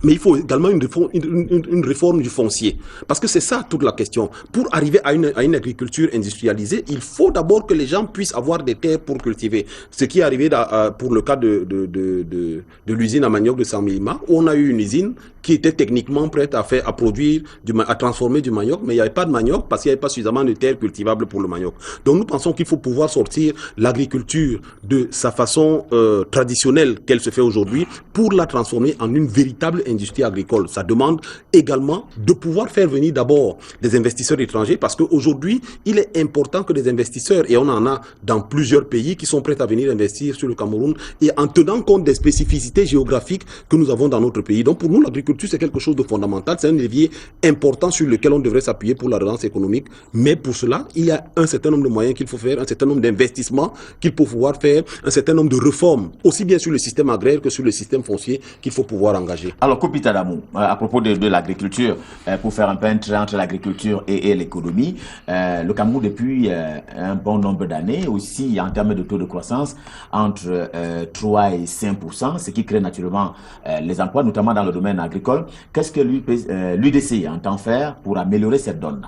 mais il faut également une réforme du foncier. Parce que c'est ça toute la question. Pour arriver à une agriculture industrialisée, il faut d'abord que les gens puissent avoir des terres pour cultiver. Ce qui est arrivé pour le cas de l'usine à manioc de Samilima, où on a eu une usine qui était techniquement prête à produire, à transformer du manioc, mais il n'y avait pas de manioc parce qu'il n'y avait pas suffisamment de terres cultivables pour le manioc. Donc nous pensons qu'il faut pouvoir sortir l'agriculture de sa façon traditionnelle qu'elle se fait aujourd'hui pour la transformer en une véritable industrie agricole, ça demande également de pouvoir faire venir d'abord des investisseurs étrangers, parce qu'aujourd'hui, il est important que des investisseurs, et on en a dans plusieurs pays qui sont prêts à venir investir sur le Cameroun, et en tenant compte des spécificités géographiques que nous avons dans notre pays. Donc pour nous, l'agriculture, c'est quelque chose de fondamental, c'est un levier important sur lequel on devrait s'appuyer pour la relance économique, mais pour cela, il y a un certain nombre de moyens qu'il faut faire, un certain nombre d'investissements qu'il faut pouvoir faire, un certain nombre de réformes, aussi bien sur le système agraire que sur le système foncier qu'il faut pouvoir engager. Alors, Kopita Damou, à propos de l'agriculture, pour faire un peu un trait entre l'agriculture et l'économie, le Cameroun, depuis un bon nombre d'années, aussi en termes de taux de croissance, entre 3 et 5%, ce qui crée naturellement les emplois, notamment dans le domaine agricole. Qu'est-ce que l'UDC entend faire pour améliorer cette donne?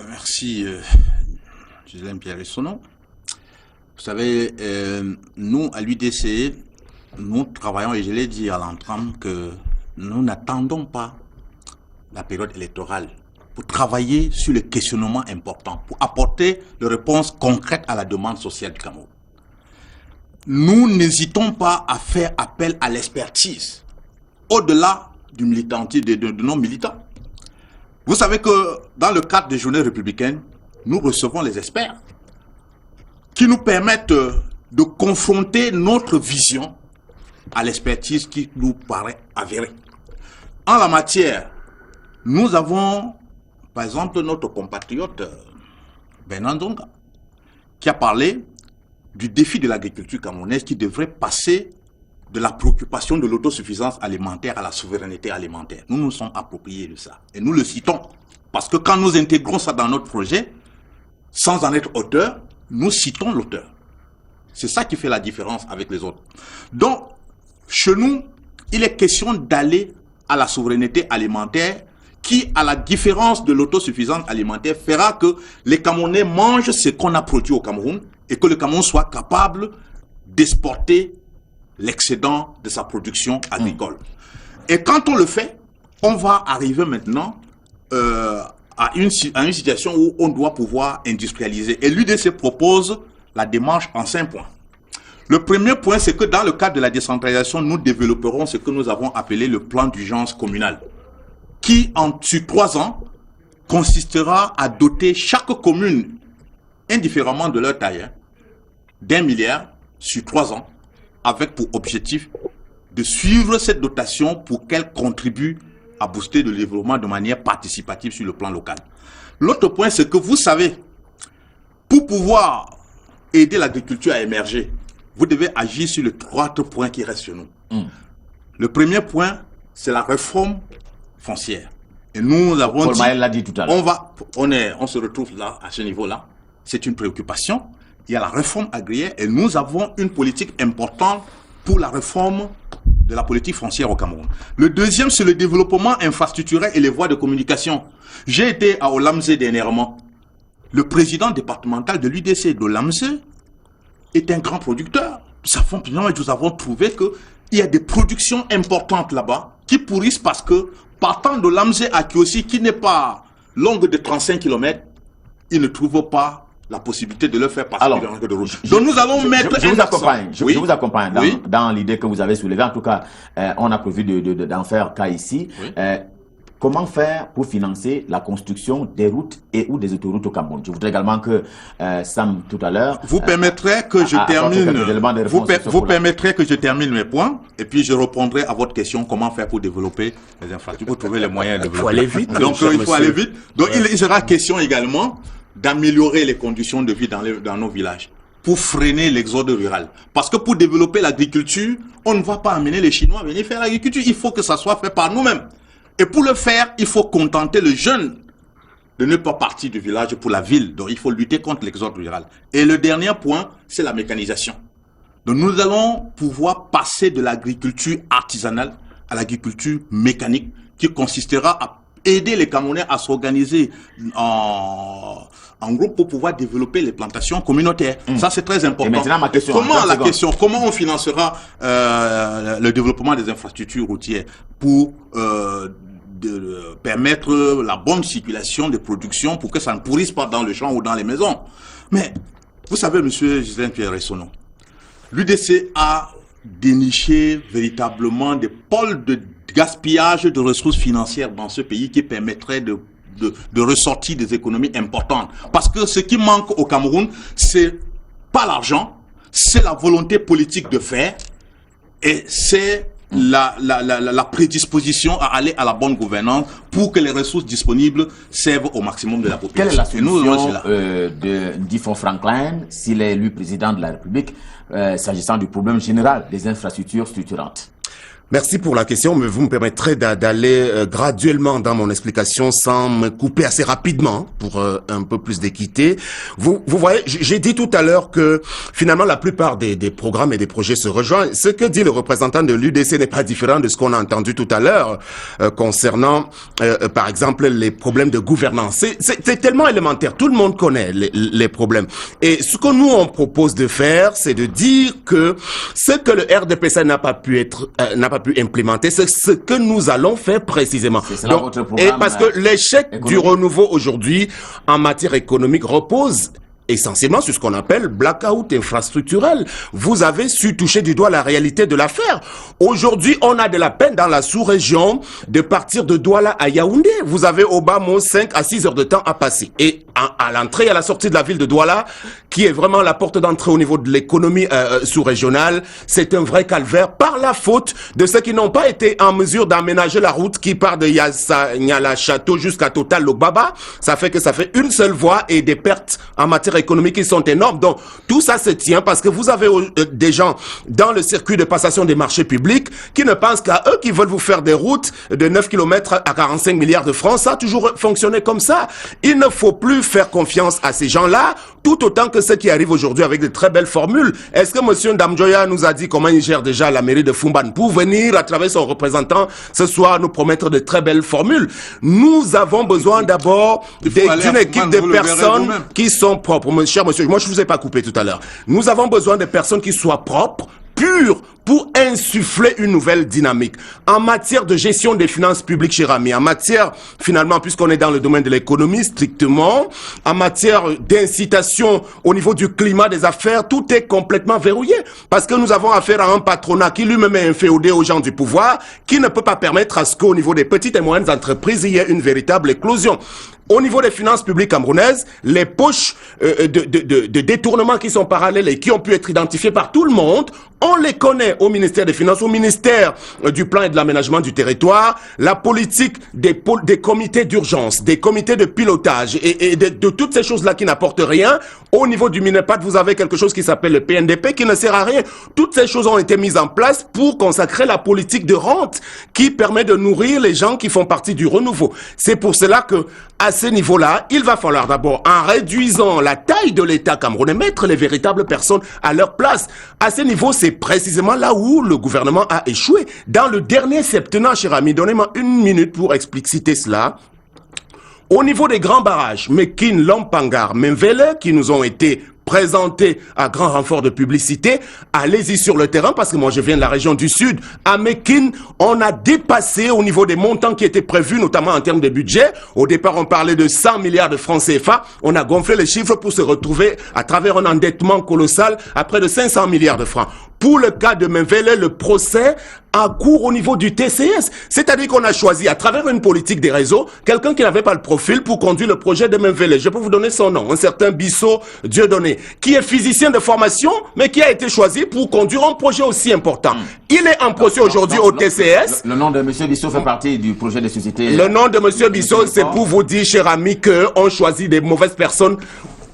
Merci, Gislaine Pierre-Sono. Vous savez, nous, à l'UDC, nous travaillons, et je l'ai dit à l'entame, que nous n'attendons pas la période électorale pour travailler sur les questionnements importants, pour apporter des réponses concrètes à la demande sociale du Cameroun. Nous n'hésitons pas à faire appel à l'expertise, au-delà du militantisme, de nos militants. Vous savez que dans le cadre des journées républicaines, nous recevons les experts qui nous permettent de confronter notre vision à l'expertise qui nous paraît avérée. En la matière, nous avons, par exemple, notre compatriote Bernard Ndonga, qui a parlé du défi de l'agriculture camerounaise qui devrait passer de la préoccupation de l'autosuffisance alimentaire à la souveraineté alimentaire. Nous nous sommes appropriés de ça. Et nous le citons. Parce que quand nous intégrons ça dans notre projet, sans en être auteur, nous citons l'auteur. C'est ça qui fait la différence avec les autres. Donc, chez nous, il est question d'aller à la souveraineté alimentaire qui, à la différence de l'autosuffisance alimentaire, fera que les Camerounais mangent ce qu'on a produit au Cameroun et que le Cameroun soit capable d'exporter l'excédent de sa production agricole. Et quand on le fait, on va arriver maintenant à une situation où on doit pouvoir industrialiser. Et l'UDC propose la démarche en 5 points. Le premier point, c'est que dans le cadre de la décentralisation, nous développerons ce que nous avons appelé le plan d'urgence communal, qui, sur 3 ans, consistera à doter chaque commune, indifféremment de leur taille, d'1 milliard sur 3 ans, avec pour objectif de suivre cette dotation pour qu'elle contribue à booster le développement de manière participative sur le plan local. L'autre point, c'est que vous savez, pour pouvoir aider l'agriculture à émerger, vous devez agir sur les 3 points qui restent chez nous. Le premier point, c'est la réforme foncière. Et nous avons dit, l'a dit tout à l'heure. On se retrouve là, à ce niveau-là. C'est une préoccupation. Il y a la réforme agraire et nous avons une politique importante pour la réforme de la politique foncière au Cameroun. Le deuxième, c'est le développement infrastructurel et les voies de communication. J'ai été à Olamze dernièrement. Le président départemental de l'UDC d'Olamze est un grand producteur. Nous avons trouvé qu'il y a des productions importantes là-bas qui pourrissent parce que partant d'Olamze à Kiossi, qui n'est pas longue de 35 km, ils ne trouvent pas la possibilité de le faire passer dans l'angle de route. Donc nous allons mettre je vous accompagne dans l'idée que vous avez soulevée. En tout cas, on a prévu d'en faire cas ici. Oui. Comment faire pour financer la construction des routes et ou des autoroutes au Cameroun? Je voudrais également que Sam, tout à l'heure... Vous permettrez que je termine... Vous permettrez que je termine mes points et puis je répondrai à votre question, comment faire pour développer les infrastructures, pour trouver les moyens de développer. Il faut aller vite. Donc il faut aller vite. Donc il sera question également d'améliorer les conditions de vie dans nos villages pour freiner l'exode rural. Parce que pour développer l'agriculture, on ne va pas amener les Chinois à venir faire l'agriculture. Il faut que ça soit fait par nous-mêmes. Et pour le faire, il faut contenter le jeune de ne pas partir du village pour la ville. Donc il faut lutter contre l'exode rural. Et le dernier point, c'est la mécanisation. Donc nous allons pouvoir passer de l'agriculture artisanale à l'agriculture mécanique qui consistera à aider les Camerounais à s'organiser en groupe pour pouvoir développer les plantations communautaires. Ça, c'est très important. Et maintenant, ma question, comment on financera le développement des infrastructures routières pour permettre la bonne circulation des productions pour que ça ne pourrisse pas dans le champ ou dans les maisons? Mais, vous savez, monsieur Gislaine Pierre-Sono, l'UDC a déniché véritablement des pôles gaspillage de ressources financières dans ce pays qui permettrait de ressortir des économies importantes. Parce que ce qui manque au Cameroun, c'est pas l'argent, c'est la volonté politique de faire et c'est la prédisposition à aller à la bonne gouvernance pour que les ressources disponibles servent au maximum de la population. Quelle est la solution de Ndifo Franklin, s'il est élu président de la République, s'agissant du problème général des infrastructures structurantes? Merci pour la question, mais vous me permettrez d'aller graduellement dans mon explication sans me couper assez rapidement pour un peu plus d'équité. Vous voyez, j'ai dit tout à l'heure que finalement la plupart des programmes et des projets se rejoignent. Ce que dit le représentant de l'UDC n'est pas différent de ce qu'on a entendu tout à l'heure concernant, par exemple, les problèmes de gouvernance. C'est tellement élémentaire, tout le monde connaît les problèmes. Et ce que nous on propose de faire, c'est de dire que ce que le RDPC n'a pas pu implémenter, c'est ce que nous allons faire précisément. Donc, et parce que l'échec du renouveau aujourd'hui en matière économique repose essentiellement sur ce qu'on appelle blackout infrastructurel. Vous avez su toucher du doigt la réalité de l'affaire. Aujourd'hui, on a de la peine dans la sous-région de partir de Douala à Yaoundé. Vous avez au bas mot 5 à 6 heures de temps à passer. Et à l'entrée et à la sortie de la ville de Douala, qui est vraiment la porte d'entrée au niveau de l'économie sous-régionale, c'est un vrai calvaire par la faute de ceux qui n'ont pas été en mesure d'aménager la route qui part de Nyala Château jusqu'à Total Lokbaba. Ça fait une seule voie et des pertes en matière économiques qui sont énormes. Donc, tout ça se tient parce que vous avez des gens dans le circuit de passation des marchés publics qui ne pensent qu'à eux, qui veulent vous faire des routes de 9 km à 45 milliards de francs. Ça a toujours fonctionné comme ça. Il ne faut plus faire confiance à ces gens-là, tout autant que ceux qui arrivent aujourd'hui avec de très belles formules. Est-ce que M. Ndamjoya nous a dit comment il gère déjà la mairie de Fumban pour venir, à travers son représentant, ce soir nous promettre de très belles formules? Nous avons besoin d'abord d'une équipe de personnes qui sont propres. Mon cher monsieur, moi je ne vous ai pas coupé tout à l'heure. Nous avons besoin de personnes qui soient propres, pures, pour insuffler une nouvelle dynamique. En matière de gestion des finances publiques, cher ami, en matière, finalement, puisqu'on est dans le domaine de l'économie strictement, en matière d'incitation au niveau du climat des affaires, tout est complètement verrouillé. Parce que nous avons affaire à un patronat qui lui-même est inféodé aux gens du pouvoir, qui ne peut pas permettre à ce qu'au niveau des petites et moyennes entreprises, il y ait une véritable éclosion. Au niveau des finances publiques camerounaises, les poches de détournement qui sont parallèles et qui ont pu être identifiées par tout le monde, on les connaît au ministère des Finances, au ministère du Plan et de l'Aménagement du Territoire, la politique des comités d'urgence, des comités de pilotage et de toutes ces choses-là qui n'apportent rien. Au niveau du Minepat, vous avez quelque chose qui s'appelle le PNDP qui ne sert à rien. Toutes ces choses ont été mises en place pour consacrer la politique de rente qui permet de nourrir les gens qui font partie du renouveau. C'est pour cela que, à ce niveau-là, il va falloir d'abord, en réduisant la taille de l'État camerounais, mettre les véritables personnes à leur place. À ce niveau, c'est précisément là où le gouvernement a échoué. Dans le dernier septennat, cher ami, donnez-moi une minute pour expliciter cela. Au niveau des grands barrages, Mekin, Lampangar, Memvele, qui nous ont été présentés à grand renfort de publicité, allez-y sur le terrain, parce que moi je viens de la région du Sud. À Mekin, on a dépassé au niveau des montants qui étaient prévus, notamment en termes de budget. Au départ, on parlait de 100 milliards de francs CFA. On a gonflé les chiffres pour se retrouver à travers un endettement colossal à près de 500 milliards de francs. Pour le cas de Memvele, le procès a cours au niveau du TCS. C'est-à-dire qu'on a choisi, à travers une politique des réseaux, quelqu'un qui n'avait pas le profil pour conduire le projet de Memvele. Je peux vous donner son nom, un certain Bissot Dieudonné, qui est physicien de formation, mais qui a été choisi pour conduire un projet aussi important. Il est en procès aujourd'hui au TCS. Le nom de M. Bissot fait partie du projet de société. Le nom de M. Bissot, c'est pour vous dire, cher ami, qu'on choisit des mauvaises personnes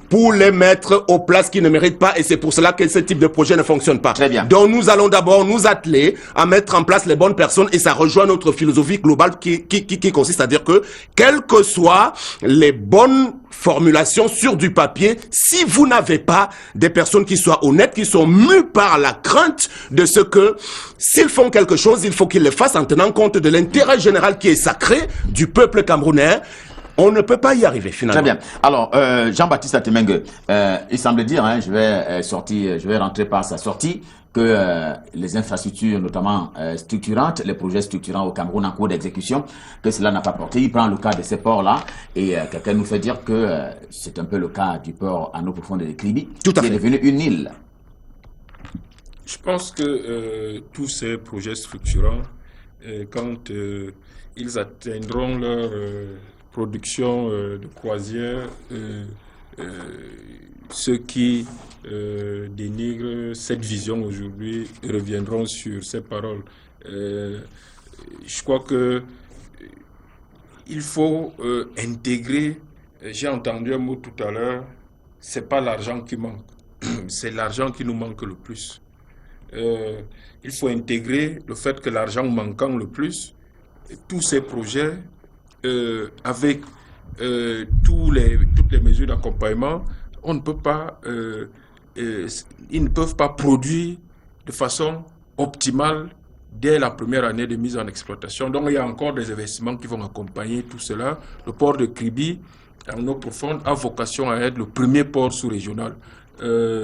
pour les mettre aux places qui ne méritent pas, et c'est pour cela que ce type de projet ne fonctionne pas. Très bien. Donc nous allons d'abord nous atteler à mettre en place les bonnes personnes, et ça rejoint notre philosophie globale qui consiste à dire que, quelles que soient les bonnes formulations sur du papier, si vous n'avez pas des personnes qui soient honnêtes, qui sont mues par la crainte de ce que, s'ils font quelque chose, il faut qu'ils le fassent en tenant compte de l'intérêt général qui est sacré du peuple camerounais, on ne peut pas y arriver finalement. Très bien. Alors, Jean-Baptiste Atemengue, il semble dire, hein, je vais rentrer par sa sortie, que les infrastructures, notamment structurantes, les projets structurants au Cameroun en cours d'exécution, que cela n'a pas porté. Il prend le cas de ces ports-là, et quelqu'un nous fait dire que c'est un peu le cas du port à eau profonde de Kribi, qui est devenu une île. Je pense que tous ces projets structurants quand ils atteindront leur production de croisière, ceux qui dénigrent cette vision aujourd'hui reviendront sur ces paroles. Je crois que il faut intégrer, j'ai entendu un mot tout à l'heure, c'est pas l'argent qui manque, c'est l'argent qui nous manque le plus. Il faut intégrer le fait que l'argent manquant le plus, tous ces projets, avec toutes les mesures d'accompagnement, on ne peut pas, ils ne peuvent pas produire de façon optimale dès la première année de mise en exploitation. Donc il y a encore des investissements qui vont accompagner tout cela. Le port de Kribi, en eau profonde, a vocation à être le premier port sous-régional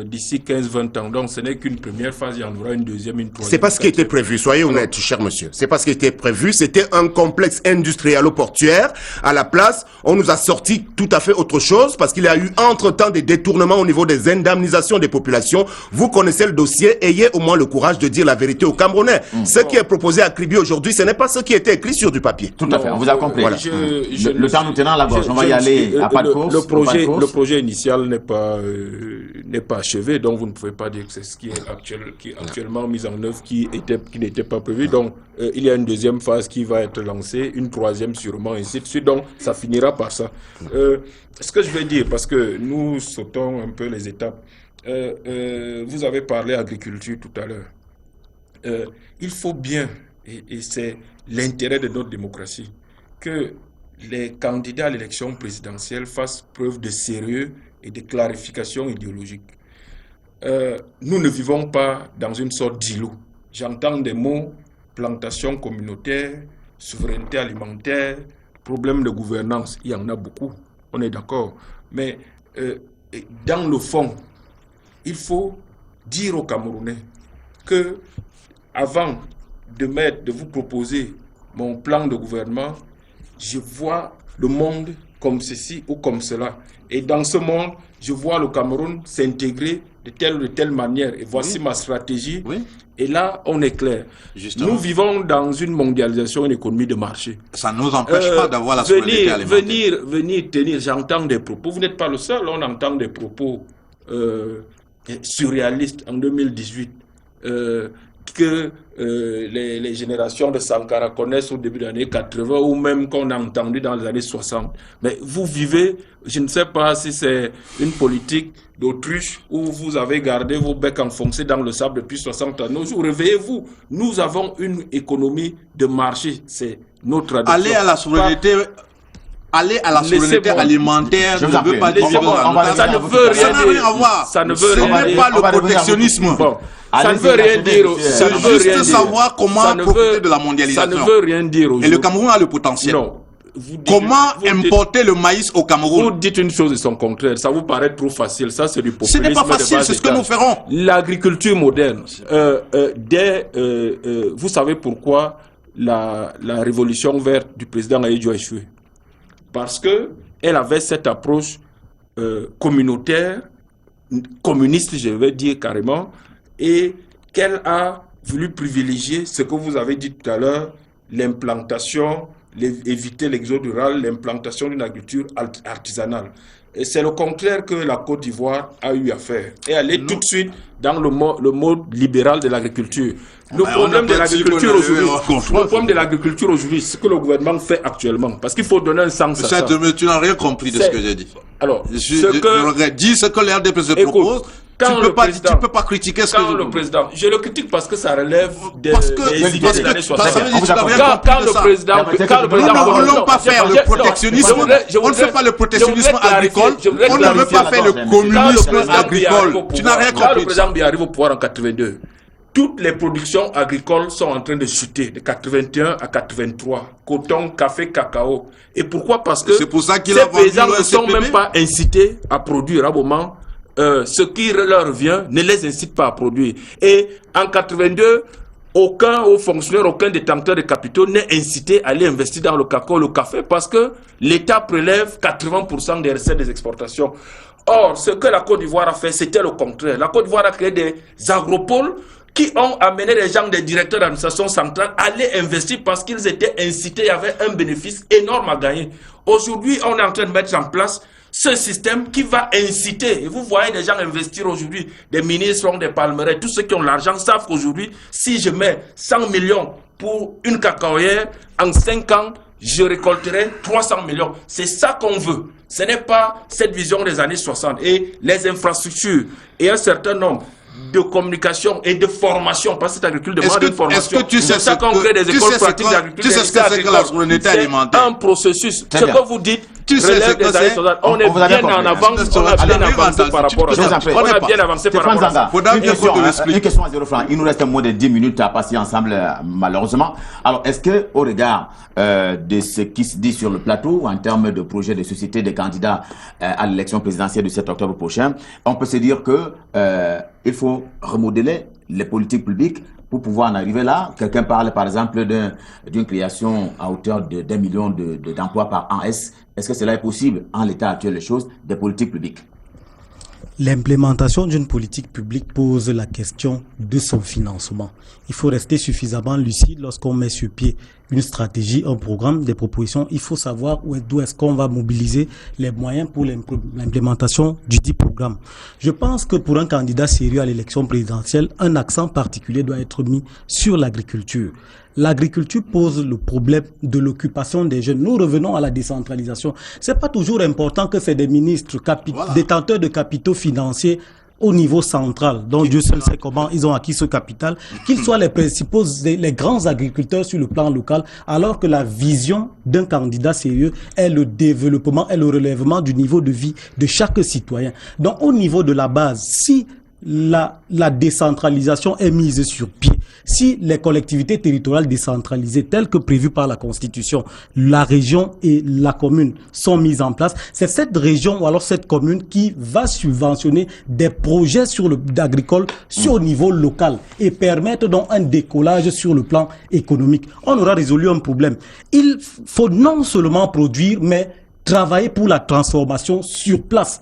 d'ici 15-20 ans. Donc ce n'est qu'une première phase, il y en aura une deuxième, une troisième. C'est pas ce qui était prévu, soyez honnête, cher monsieur. C'est pas ce qui était prévu, c'était un complexe industriel-portuaire. À la place, on nous a sorti tout à fait autre chose parce qu'il y a eu entre-temps des détournements au niveau des indemnisations des populations. Vous connaissez le dossier, ayez au moins le courage de dire la vérité aux Camerounais. Ce qui est proposé à Kribi aujourd'hui, ce n'est pas ce qui était écrit sur du papier. Tout à fait, on vous a compris. Voilà. Le temps nous tenant à la gorge, on va y aller à pas de course. Le projet initial n'est pas achevé, donc vous ne pouvez pas dire que c'est ce qui est actuellement mis en œuvre qui n'était pas prévu. Donc il y a une deuxième phase qui va être lancée, une troisième sûrement, ainsi de suite. Donc ça finira par ça. Ce que je vais dire, parce que nous sautons un peu les étapes, vous avez parlé agriculture tout à l'heure. Il faut bien, et c'est l'intérêt de notre démocratie, que les candidats à l'élection présidentielle fassent preuve de sérieux et de clarification idéologique. Nous ne vivons pas dans une sorte d'îlot. J'entends des mots, plantation communautaire, souveraineté alimentaire, problème de gouvernance. Il y en a beaucoup, on est d'accord. Mais dans le fond, il faut dire aux Camerounais que avant de vous proposer mon plan de gouvernement, je vois le monde comme ceci ou comme cela. Et dans ce monde, je vois le Cameroun s'intégrer de telle ou de telle manière. Et voici ma stratégie. Et là, on est clair. Justement. Nous vivons dans une mondialisation, une économie de marché. Ça ne nous empêche pas d'avoir la souveraineté alimentaire. Venir tenir, j'entends des propos. Vous n'êtes pas le seul, on entend des propos surréalistes en 2018. Que les générations de Sankara connaissent au début des années 80 ou même qu'on a entendu dans les années 60. Mais vous vivez, je ne sais pas si c'est une politique d'autruche où vous avez gardé vos becs enfoncés dans le sable depuis 60 ans. Réveillez-vous, nous avons une économie de marché, c'est notre adoption. Allez à la souveraineté. Aller à la souveraineté alimentaire ne veut pas dire ça ne veut rien dire. Ça ne veut rien dire. Ce n'est pas le protectionnisme. Ça ne veut rien dire. C'est juste savoir comment profiter de la mondialisation. Ça ne veut rien dire. Et le Cameroun a le potentiel. Non. Comment importer le maïs au Cameroun? Vous dites une chose et son contraire. Ça vous paraît trop facile. Ça, c'est du populisme. Ce n'est pas facile, c'est ce que nous ferons. L'agriculture moderne. Vous savez pourquoi la révolution verte du président Aïdjo a échoué? Parce qu'elle avait cette approche communautaire, communiste, je vais dire carrément, et qu'elle a voulu privilégier ce que vous avez dit tout à l'heure, l'implantation, éviter l'exode rural, l'implantation d'une agriculture artisanale. Et c'est le contraire que la Côte d'Ivoire a eu à faire. Et elle est tout de suite dans le mode libéral de l'agriculture. Le problème de l'agriculture aujourd'hui, c'est ce que le gouvernement fait actuellement. Parce qu'il faut donner un sens à ça. Tu n'as rien compris de ce que j'ai dit. Alors, dis ce que l'RDP se propose. Tu ne peux pas critiquer ce que je le président. Je le critique parce que ça relève des idées des années 60. Quand le président nous ne voulons pas faire le protectionnisme. On ne fait pas le protectionnisme agricole. On ne veut pas faire le communisme agricole. Tu n'as rien compris. Quand le président Biya arrive au pouvoir en 82, toutes les productions agricoles sont en train de chuter de 81 à 83. Coton, café, cacao. Et pourquoi? Parce que ces paysans ne sont même pas incités à produire à un moment. Ce qui leur vient ne les incite pas à produire. Et en 82, aucun haut fonctionnaire, aucun détenteur de capitaux n'est incité à aller investir dans le cacao, le café, parce que l'État prélève 80% des recettes des exportations. Or, ce que la Côte d'Ivoire a fait, c'était le contraire. La Côte d'Ivoire a créé des agropoles qui ont amené les gens des directeurs d'administration centrale à aller investir parce qu'ils étaient incités, il y avait un bénéfice énorme à gagner. Aujourd'hui, on est en train de mettre en place ce système qui va inciter, et vous voyez des gens investir aujourd'hui, des ministres, des palmeraies, tous ceux qui ont l'argent savent qu'aujourd'hui, si je mets 100 millions pour une cacaoyère, en 5 ans, je récolterai 300 millions. C'est ça qu'on veut. Ce n'est pas cette vision des années 60. Et les infrastructures et un certain nombre de communication et de formation, parce que cette agriculture demande une formation. Est-ce que tu sais c'est ça qu'on crée des écoles pratiques d'agriculture. Tu sais ce que c'est que la souveraineté alimentaire? C'est un processus. Très Ce bien. que vous dites, Tu sais ce que c'est? on est bien en avance, on a bien avancé par rapport à ça. On a bien avancé par rapport à ça. Une question à 0 francs. Il nous reste moins de 10 minutes à passer ensemble, malheureusement. Alors, est-ce que, au regard de ce qui se dit sur le plateau, en termes de projet de société des candidats à l'élection présidentielle du 7 octobre prochain, on peut se dire que il faut remodeler les politiques publiques pour pouvoir en arriver là? Quelqu'un parle par exemple d'une création à hauteur d'1 million d'emplois par an. Est-ce que cela est possible en l'état actuel des choses des politiques publiques? L'implémentation d'une politique publique pose la question de son financement. Il faut rester suffisamment lucide lorsqu'on met sur pied une stratégie, un programme, des propositions. Il faut savoir d'où est-ce qu'on va mobiliser les moyens pour l'implémentation du dit programme. Je pense que pour un candidat sérieux à l'élection présidentielle, un accent particulier doit être mis sur l'agriculture. L'agriculture pose le problème de l'occupation des jeunes. Nous revenons à la décentralisation. C'est pas toujours important que c'est des ministres détenteurs de capitaux financiers au niveau central, dont Dieu seul sait comment ils ont acquis ce capital, qu'ils soient les principaux, les grands agriculteurs sur le plan local, alors que la vision d'un candidat sérieux est le développement et le relèvement du niveau de vie de chaque citoyen. Donc au niveau de la base, si la décentralisation est mise sur pied, si les collectivités territoriales décentralisées telles que prévues par la Constitution, la région et la commune sont mises en place, c'est cette région ou alors cette commune qui va subventionner des projets agricoles au niveau local et permettre donc un décollage sur le plan économique. On aura résolu un problème. Il faut non seulement produire, mais travailler pour la transformation sur place.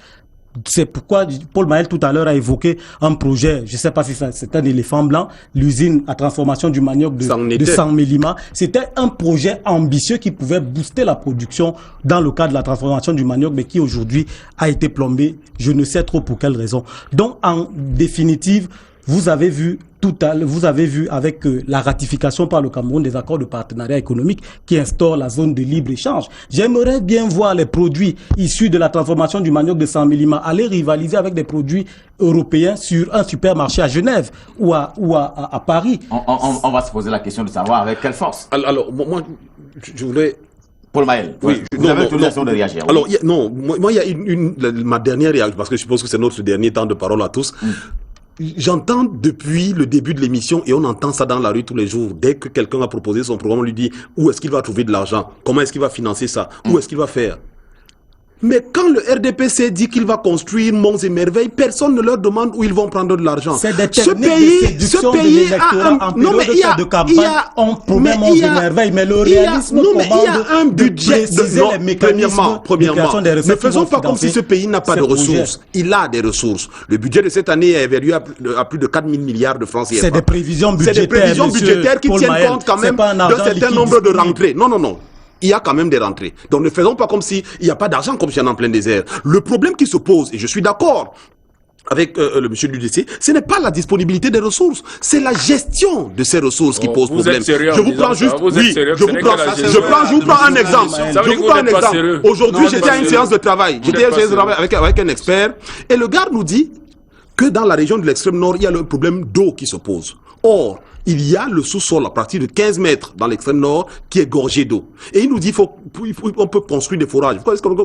C'est pourquoi Paul Maël tout à l'heure a évoqué un projet, je ne sais pas si c'est un éléphant blanc, l'usine à transformation du manioc de San Mélima. C'était un projet ambitieux qui pouvait booster la production dans le cadre de la transformation du manioc, mais qui aujourd'hui a été plombé, je ne sais trop pour quelle raison. Donc en définitive, vous avez vu avec la ratification par le Cameroun des accords de partenariat économique qui instaurent la zone de libre-échange. J'aimerais bien voir les produits issus de la transformation du manioc de San Mélima aller rivaliser avec des produits européens sur un supermarché à Genève ou à Paris. On va se poser la question de savoir avec quelle force. Alors moi, je voulais... Paul Maël, vous avez l'autorisation de réagir. Alors, moi, il y a ma dernière réaction, parce que je suppose que c'est notre dernier temps de parole à tous. J'entends depuis le début de l'émission, et on entend ça dans la rue tous les jours, dès que quelqu'un a proposé son programme, on lui dit où est-ce qu'il va trouver de l'argent, comment est-ce qu'il va financer ça, où est-ce qu'il va faire. Mais quand le RDPC dit qu'il va construire monts et merveilles, personne ne leur demande où ils vont prendre de l'argent. C'est des techniques de séduction de l'électorat en période de campagne. On promet monts et merveilles, mais le réalisme il y a un budget de mécanismes. Premièrement, ne faisons pas comme si ce pays n'a pas de ressources. Il a des ressources. Le budget de cette année est évalué à plus de 4 000 milliards de francs CFA. C'est des prévisions budgétaires. C'est des prévisions budgétaires qui tiennent compte quand même d'un certain nombre de rentrées. Non. Il y a quand même des rentrées. Donc ne faisons pas comme s'il n'y a pas d'argent comme si on est en plein désert. Le problème qui se pose, et je suis d'accord avec le monsieur de l'UDC, ce n'est pas la disponibilité des ressources, c'est la gestion de ces ressources qui pose problème. Je vous prends juste, je vous prends un exemple. Aujourd'hui, j'étais à une séance de travail. Avec un expert, et le gars nous dit que dans la région de l'extrême nord, il y a le problème d'eau qui se pose. Or, il y a le sous-sol à partir de 15 mètres dans l'extrême nord qui est gorgé d'eau. Et il nous dit on peut construire des forages.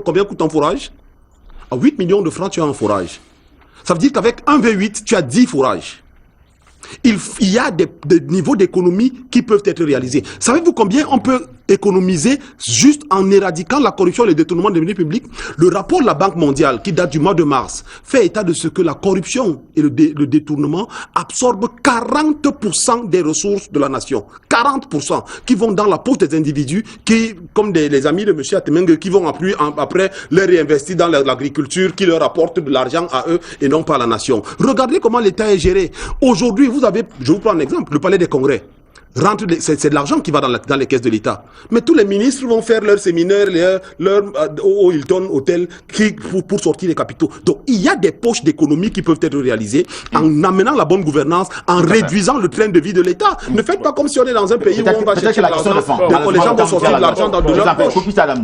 Combien coûte un forage? À 8 millions de francs, tu as un forage. Ça veut dire qu'avec un V8, tu as 10 forages. Il y a des niveaux d'économie qui peuvent être réalisés. Savez-vous combien on peut économiser juste en éradiquant la corruption et le détournement des deniers publics. Le rapport de la Banque mondiale, qui date du mois de mars, fait état de ce que la corruption et le détournement absorbent 40% des ressources de la nation. 40% qui vont dans la poche des individus qui, comme les amis de M. Atemenge, qui vont après les réinvestir dans l'agriculture, qui leur apporte de l'argent à eux et non pas à la nation. Regardez comment l'État est géré. Aujourd'hui, je vous prends un exemple, le palais des congrès. C'est de l'argent qui va dans les caisses de l'État. Mais tous les ministres vont faire leurs séminaires, au Hilton Hotel pour sortir les capitaux. Donc il y a des poches d'économie qui peuvent être réalisées en amenant la bonne gouvernance, en réduisant le train de vie de l'État. Ne faites pas comme si on est dans un pays où on va chercher l'argent. Les gens vont sortir de l'argent dans de leur poche.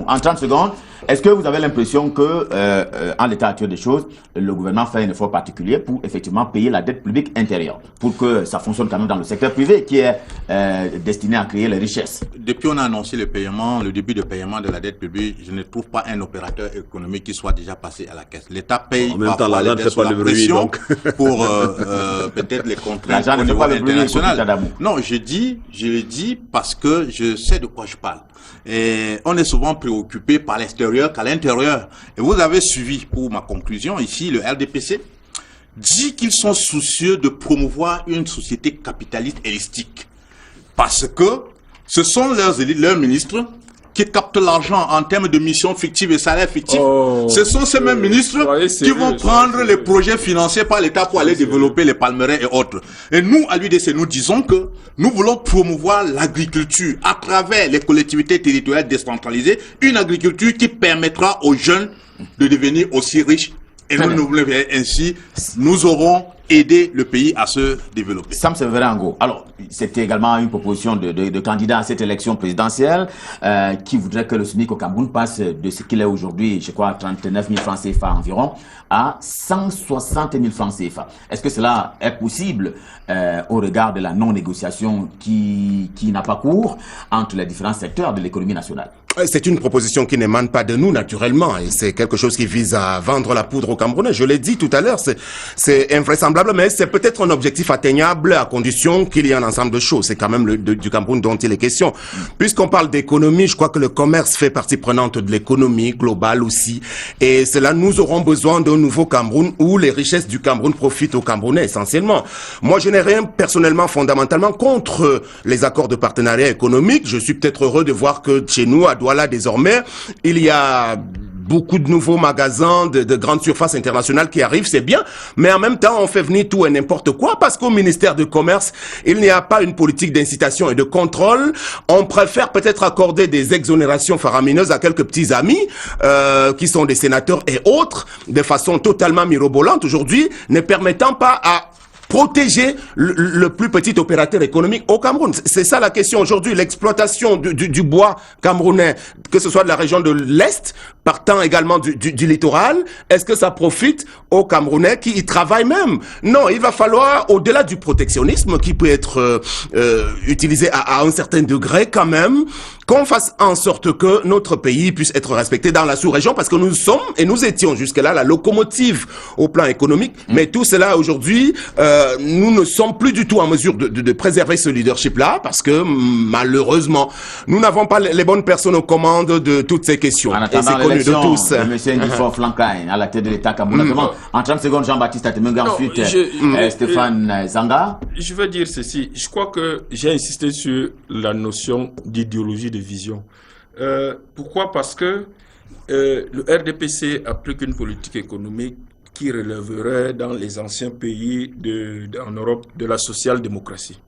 En 30 secondes, est-ce que vous avez l'impression que, en l'état actuel des choses, le gouvernement fait un effort particulier pour effectivement payer la dette publique intérieure, pour que ça fonctionne quand même dans le secteur privé qui est destiné à créer les richesses? Depuis qu'on a annoncé le début de paiement de la dette publique, je ne trouve pas un opérateur économique qui soit déjà passé à la caisse. L'État paye en même temps, l'argent ne fait pas le bruit, donc. Pour peut-être les contraintes au niveau international. Non, je le dis parce que je sais de quoi je parle. Et on est souvent préoccupé par l'extérieur qu'à l'intérieur. Et vous avez suivi, pour ma conclusion ici, le RDPC dit qu'ils sont soucieux de promouvoir une société capitaliste holistique. Parce que ce sont leurs ministres qui captent l'argent en termes de missions fictives et salaires fictifs. Ce sont ces mêmes ministres qui vont prendre les projets financés par l'État pour aller développer les palmeraies et autres. Et nous, à l'UDC, nous disons que nous voulons promouvoir l'agriculture à travers les collectivités territoriales décentralisées, une agriculture qui permettra aux jeunes de devenir aussi riches. Et ainsi, nous aurons aidé le pays à se développer. Sam Severango, alors, c'était également une proposition de candidat à cette élection présidentielle qui voudrait que le SMIC au Cameroun passe de ce qu'il est aujourd'hui, je crois, 39 000 francs CFA environ, à 160 000 francs CFA. Est-ce que cela est possible au regard de la non-négociation qui n'a pas cours entre les différents secteurs de l'économie nationale? C'est une proposition qui n'émane pas de nous, naturellement, et c'est quelque chose qui vise à vendre la poudre aux Camerounais. Je l'ai dit tout à l'heure, c'est invraisemblable, mais c'est peut-être un objectif atteignable à condition qu'il y ait un ensemble de choses. C'est quand même du Cameroun dont il est question. Puisqu'on parle d'économie, je crois que le commerce fait partie prenante de l'économie globale aussi, et cela, nous aurons besoin d'un nouveau Cameroun où les richesses du Cameroun profitent aux Camerounais essentiellement. Moi, je n'ai rien personnellement, fondamentalement, contre les accords de partenariat économique. Je suis peut-être heureux de voir que chez nous, à Douala, désormais, il y a beaucoup de nouveaux magasins de grandes surfaces internationales qui arrivent, c'est bien, mais en même temps, on fait venir tout et n'importe quoi parce qu'au ministère du Commerce, il n'y a pas une politique d'incitation et de contrôle. On préfère peut-être accorder des exonérations faramineuses à quelques petits amis qui sont des sénateurs et autres, de façon totalement mirobolante aujourd'hui, ne permettant pas à protéger le plus petit opérateur économique au Cameroun. C'est ça la question aujourd'hui, l'exploitation du bois camerounais, que ce soit de la région de l'Est, partant également du littoral, est-ce que ça profite aux Camerounais qui y travaillent même? Non, il va falloir, au-delà du protectionnisme qui peut être utilisé à un certain degré quand même, qu'on fasse en sorte que notre pays puisse être respecté dans la sous-région, parce que nous sommes, et nous étions jusque-là, la locomotive au plan économique, mais tout cela aujourd'hui, nous ne sommes plus du tout en mesure de préserver ce leadership-là, parce que malheureusement, nous n'avons pas les bonnes personnes aux commandes de toutes ces questions. En attendant l'élection de M. Ndifor Flankain à la tête de l'État camerounais. En 30 secondes, Jean-Baptiste Atemenge, ensuite Stéphane Zanga. Je veux dire ceci. Je crois que j'ai insisté sur la notion d'idéologie de vision. Pourquoi? Parce que le RDPC applique une politique économique qui relèverait dans les anciens pays en Europe de la social-démocratie.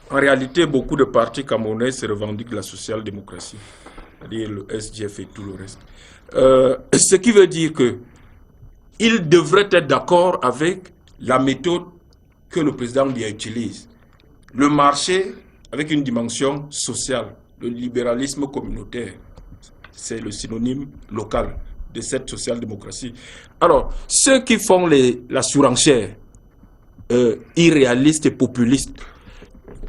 En réalité, beaucoup de partis camerounais se revendiquent la social-démocratie, c'est-à-dire le SDF et tout le reste. Ce qui veut dire que il devrait être d'accord avec la méthode que le président Biya utilise. Le marché avec une dimension sociale, le libéralisme communautaire, c'est le synonyme local de cette social-démocratie. Alors, ceux qui font la surenchère irréaliste et populiste,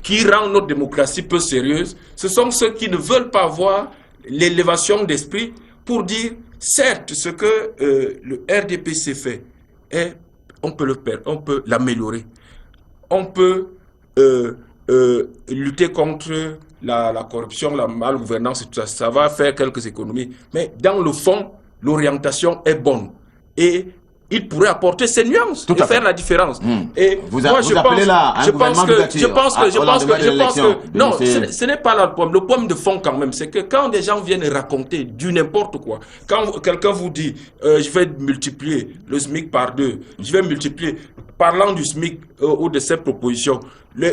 qui rend notre démocratie peu sérieuse, ce sont ceux qui ne veulent pas voir l'élévation d'esprit pour dire, certes, ce que le RDPC fait, on peut l'améliorer. On peut lutter contre la corruption, la malgouvernance, tout ça, ça va faire quelques économies. Mais dans le fond, l'orientation est bonne. Et il pourrait apporter ses nuances et faire la différence. Et vous appelez là un gouvernement de je pense que non, ce n'est pas là le problème. Le problème de fond quand même, c'est que quand des gens viennent raconter du n'importe quoi, quand quelqu'un vous dit je vais multiplier le SMIC par 2, je vais multiplier, parlant du SMIC ou de cette proposition,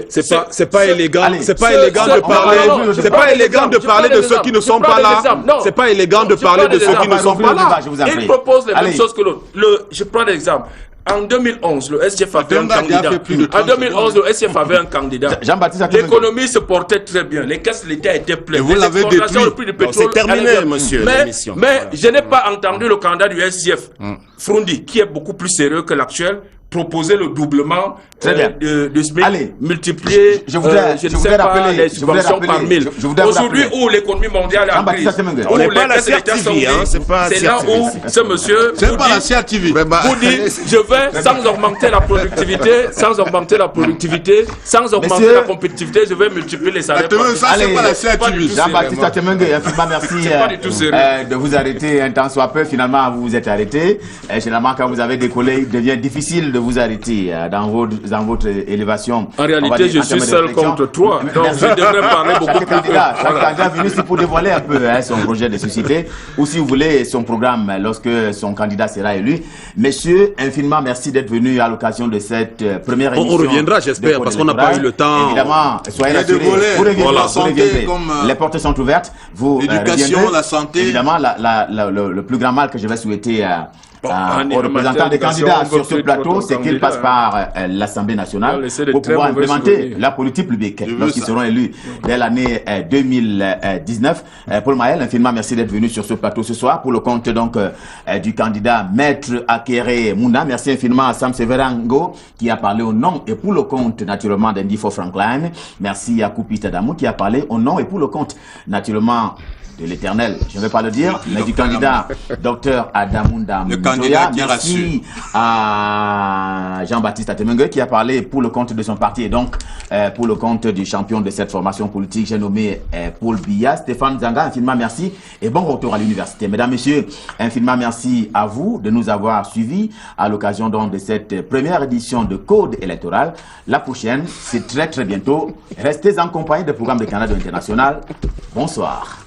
c'est pas élégant. C'est pas élégant de parler. C'est pas élégant de parler de ceux qui ne sont pas là. C'est pas élégant de parler de ceux qui ne sont pas là. Il propose les mêmes choses que l'autre. Je prends l'exemple. En 2011, le SGF avait un candidat. En 2011, le SGF avait un candidat. L'économie se portait très bien. Les caisses de l'État étaient pleines. Vous l'avez détruit. Le prix du pétrole. C'est terminé, monsieur. Mais je n'ai pas entendu le candidat du SGF, Frundi, qui est beaucoup plus sérieux que l'actuel, proposer le doublement de SMIC, multiplier je ne sais pas, les subventions par 1000. Aujourd'hui, où l'économie mondiale est en crise, on n'est pas la CRTV, c'est là où ce monsieur vous dit je vais, sans augmenter la productivité, sans augmenter la compétitivité, je vais multiplier les salaires. Ça, c'est pas la CRTV. Jean-Baptiste Atemengue, infiniment merci de vous arrêter un temps soit peu. Finalement, vous vous êtes arrêté. Généralement, quand vous avez des collègues, il devient difficile de vous arrêter dans votre élévation. En réalité, je suis seul contre toi, donc je devrais parler beaucoup plus. Chaque candidat est venu ici pour dévoiler un peu son projet de société, ou si vous voulez, son programme lorsque son candidat sera élu. Messieurs, infiniment merci d'être venus à l'occasion de cette première émission. On reviendra, j'espère, parce qu'on n'a pas eu le temps. Évidemment, soyez rassurés. Vous reviendrez. Les portes sont ouvertes. L'éducation, la santé. Évidemment, le plus grand mal que je vais souhaiter aux représentants des candidats sur ce plateau, c'est qu'ils passent par l'Assemblée nationale pour pouvoir implémenter la politique publique lorsqu'ils seront élus dès l'année 2019. Paul Maël, infiniment merci d'être venu sur ce plateau ce soir pour le compte donc du candidat Maître Akere Mouna. Merci infiniment à Sam Severango qui a parlé au nom et pour le compte naturellement d'Indifo Franklin. Merci à Koupita Damou qui a parlé au nom et pour le compte naturellement de l'éternel, je ne vais pas le dire, mais du candidat Dr Adamunda Mouzoya. Merci à Jean-Baptiste Atemengue qui a parlé pour le compte de son parti et donc pour le compte du champion de cette formation politique, j'ai nommé Paul Biya. Stéphane Zanga, infiniment merci et bon retour à l'université. Mesdames, Messieurs, infiniment merci à vous de nous avoir suivis à l'occasion donc de cette première édition de Code électoral. La prochaine, c'est très bientôt. Restez en compagnie du programme de Canada International. Bonsoir.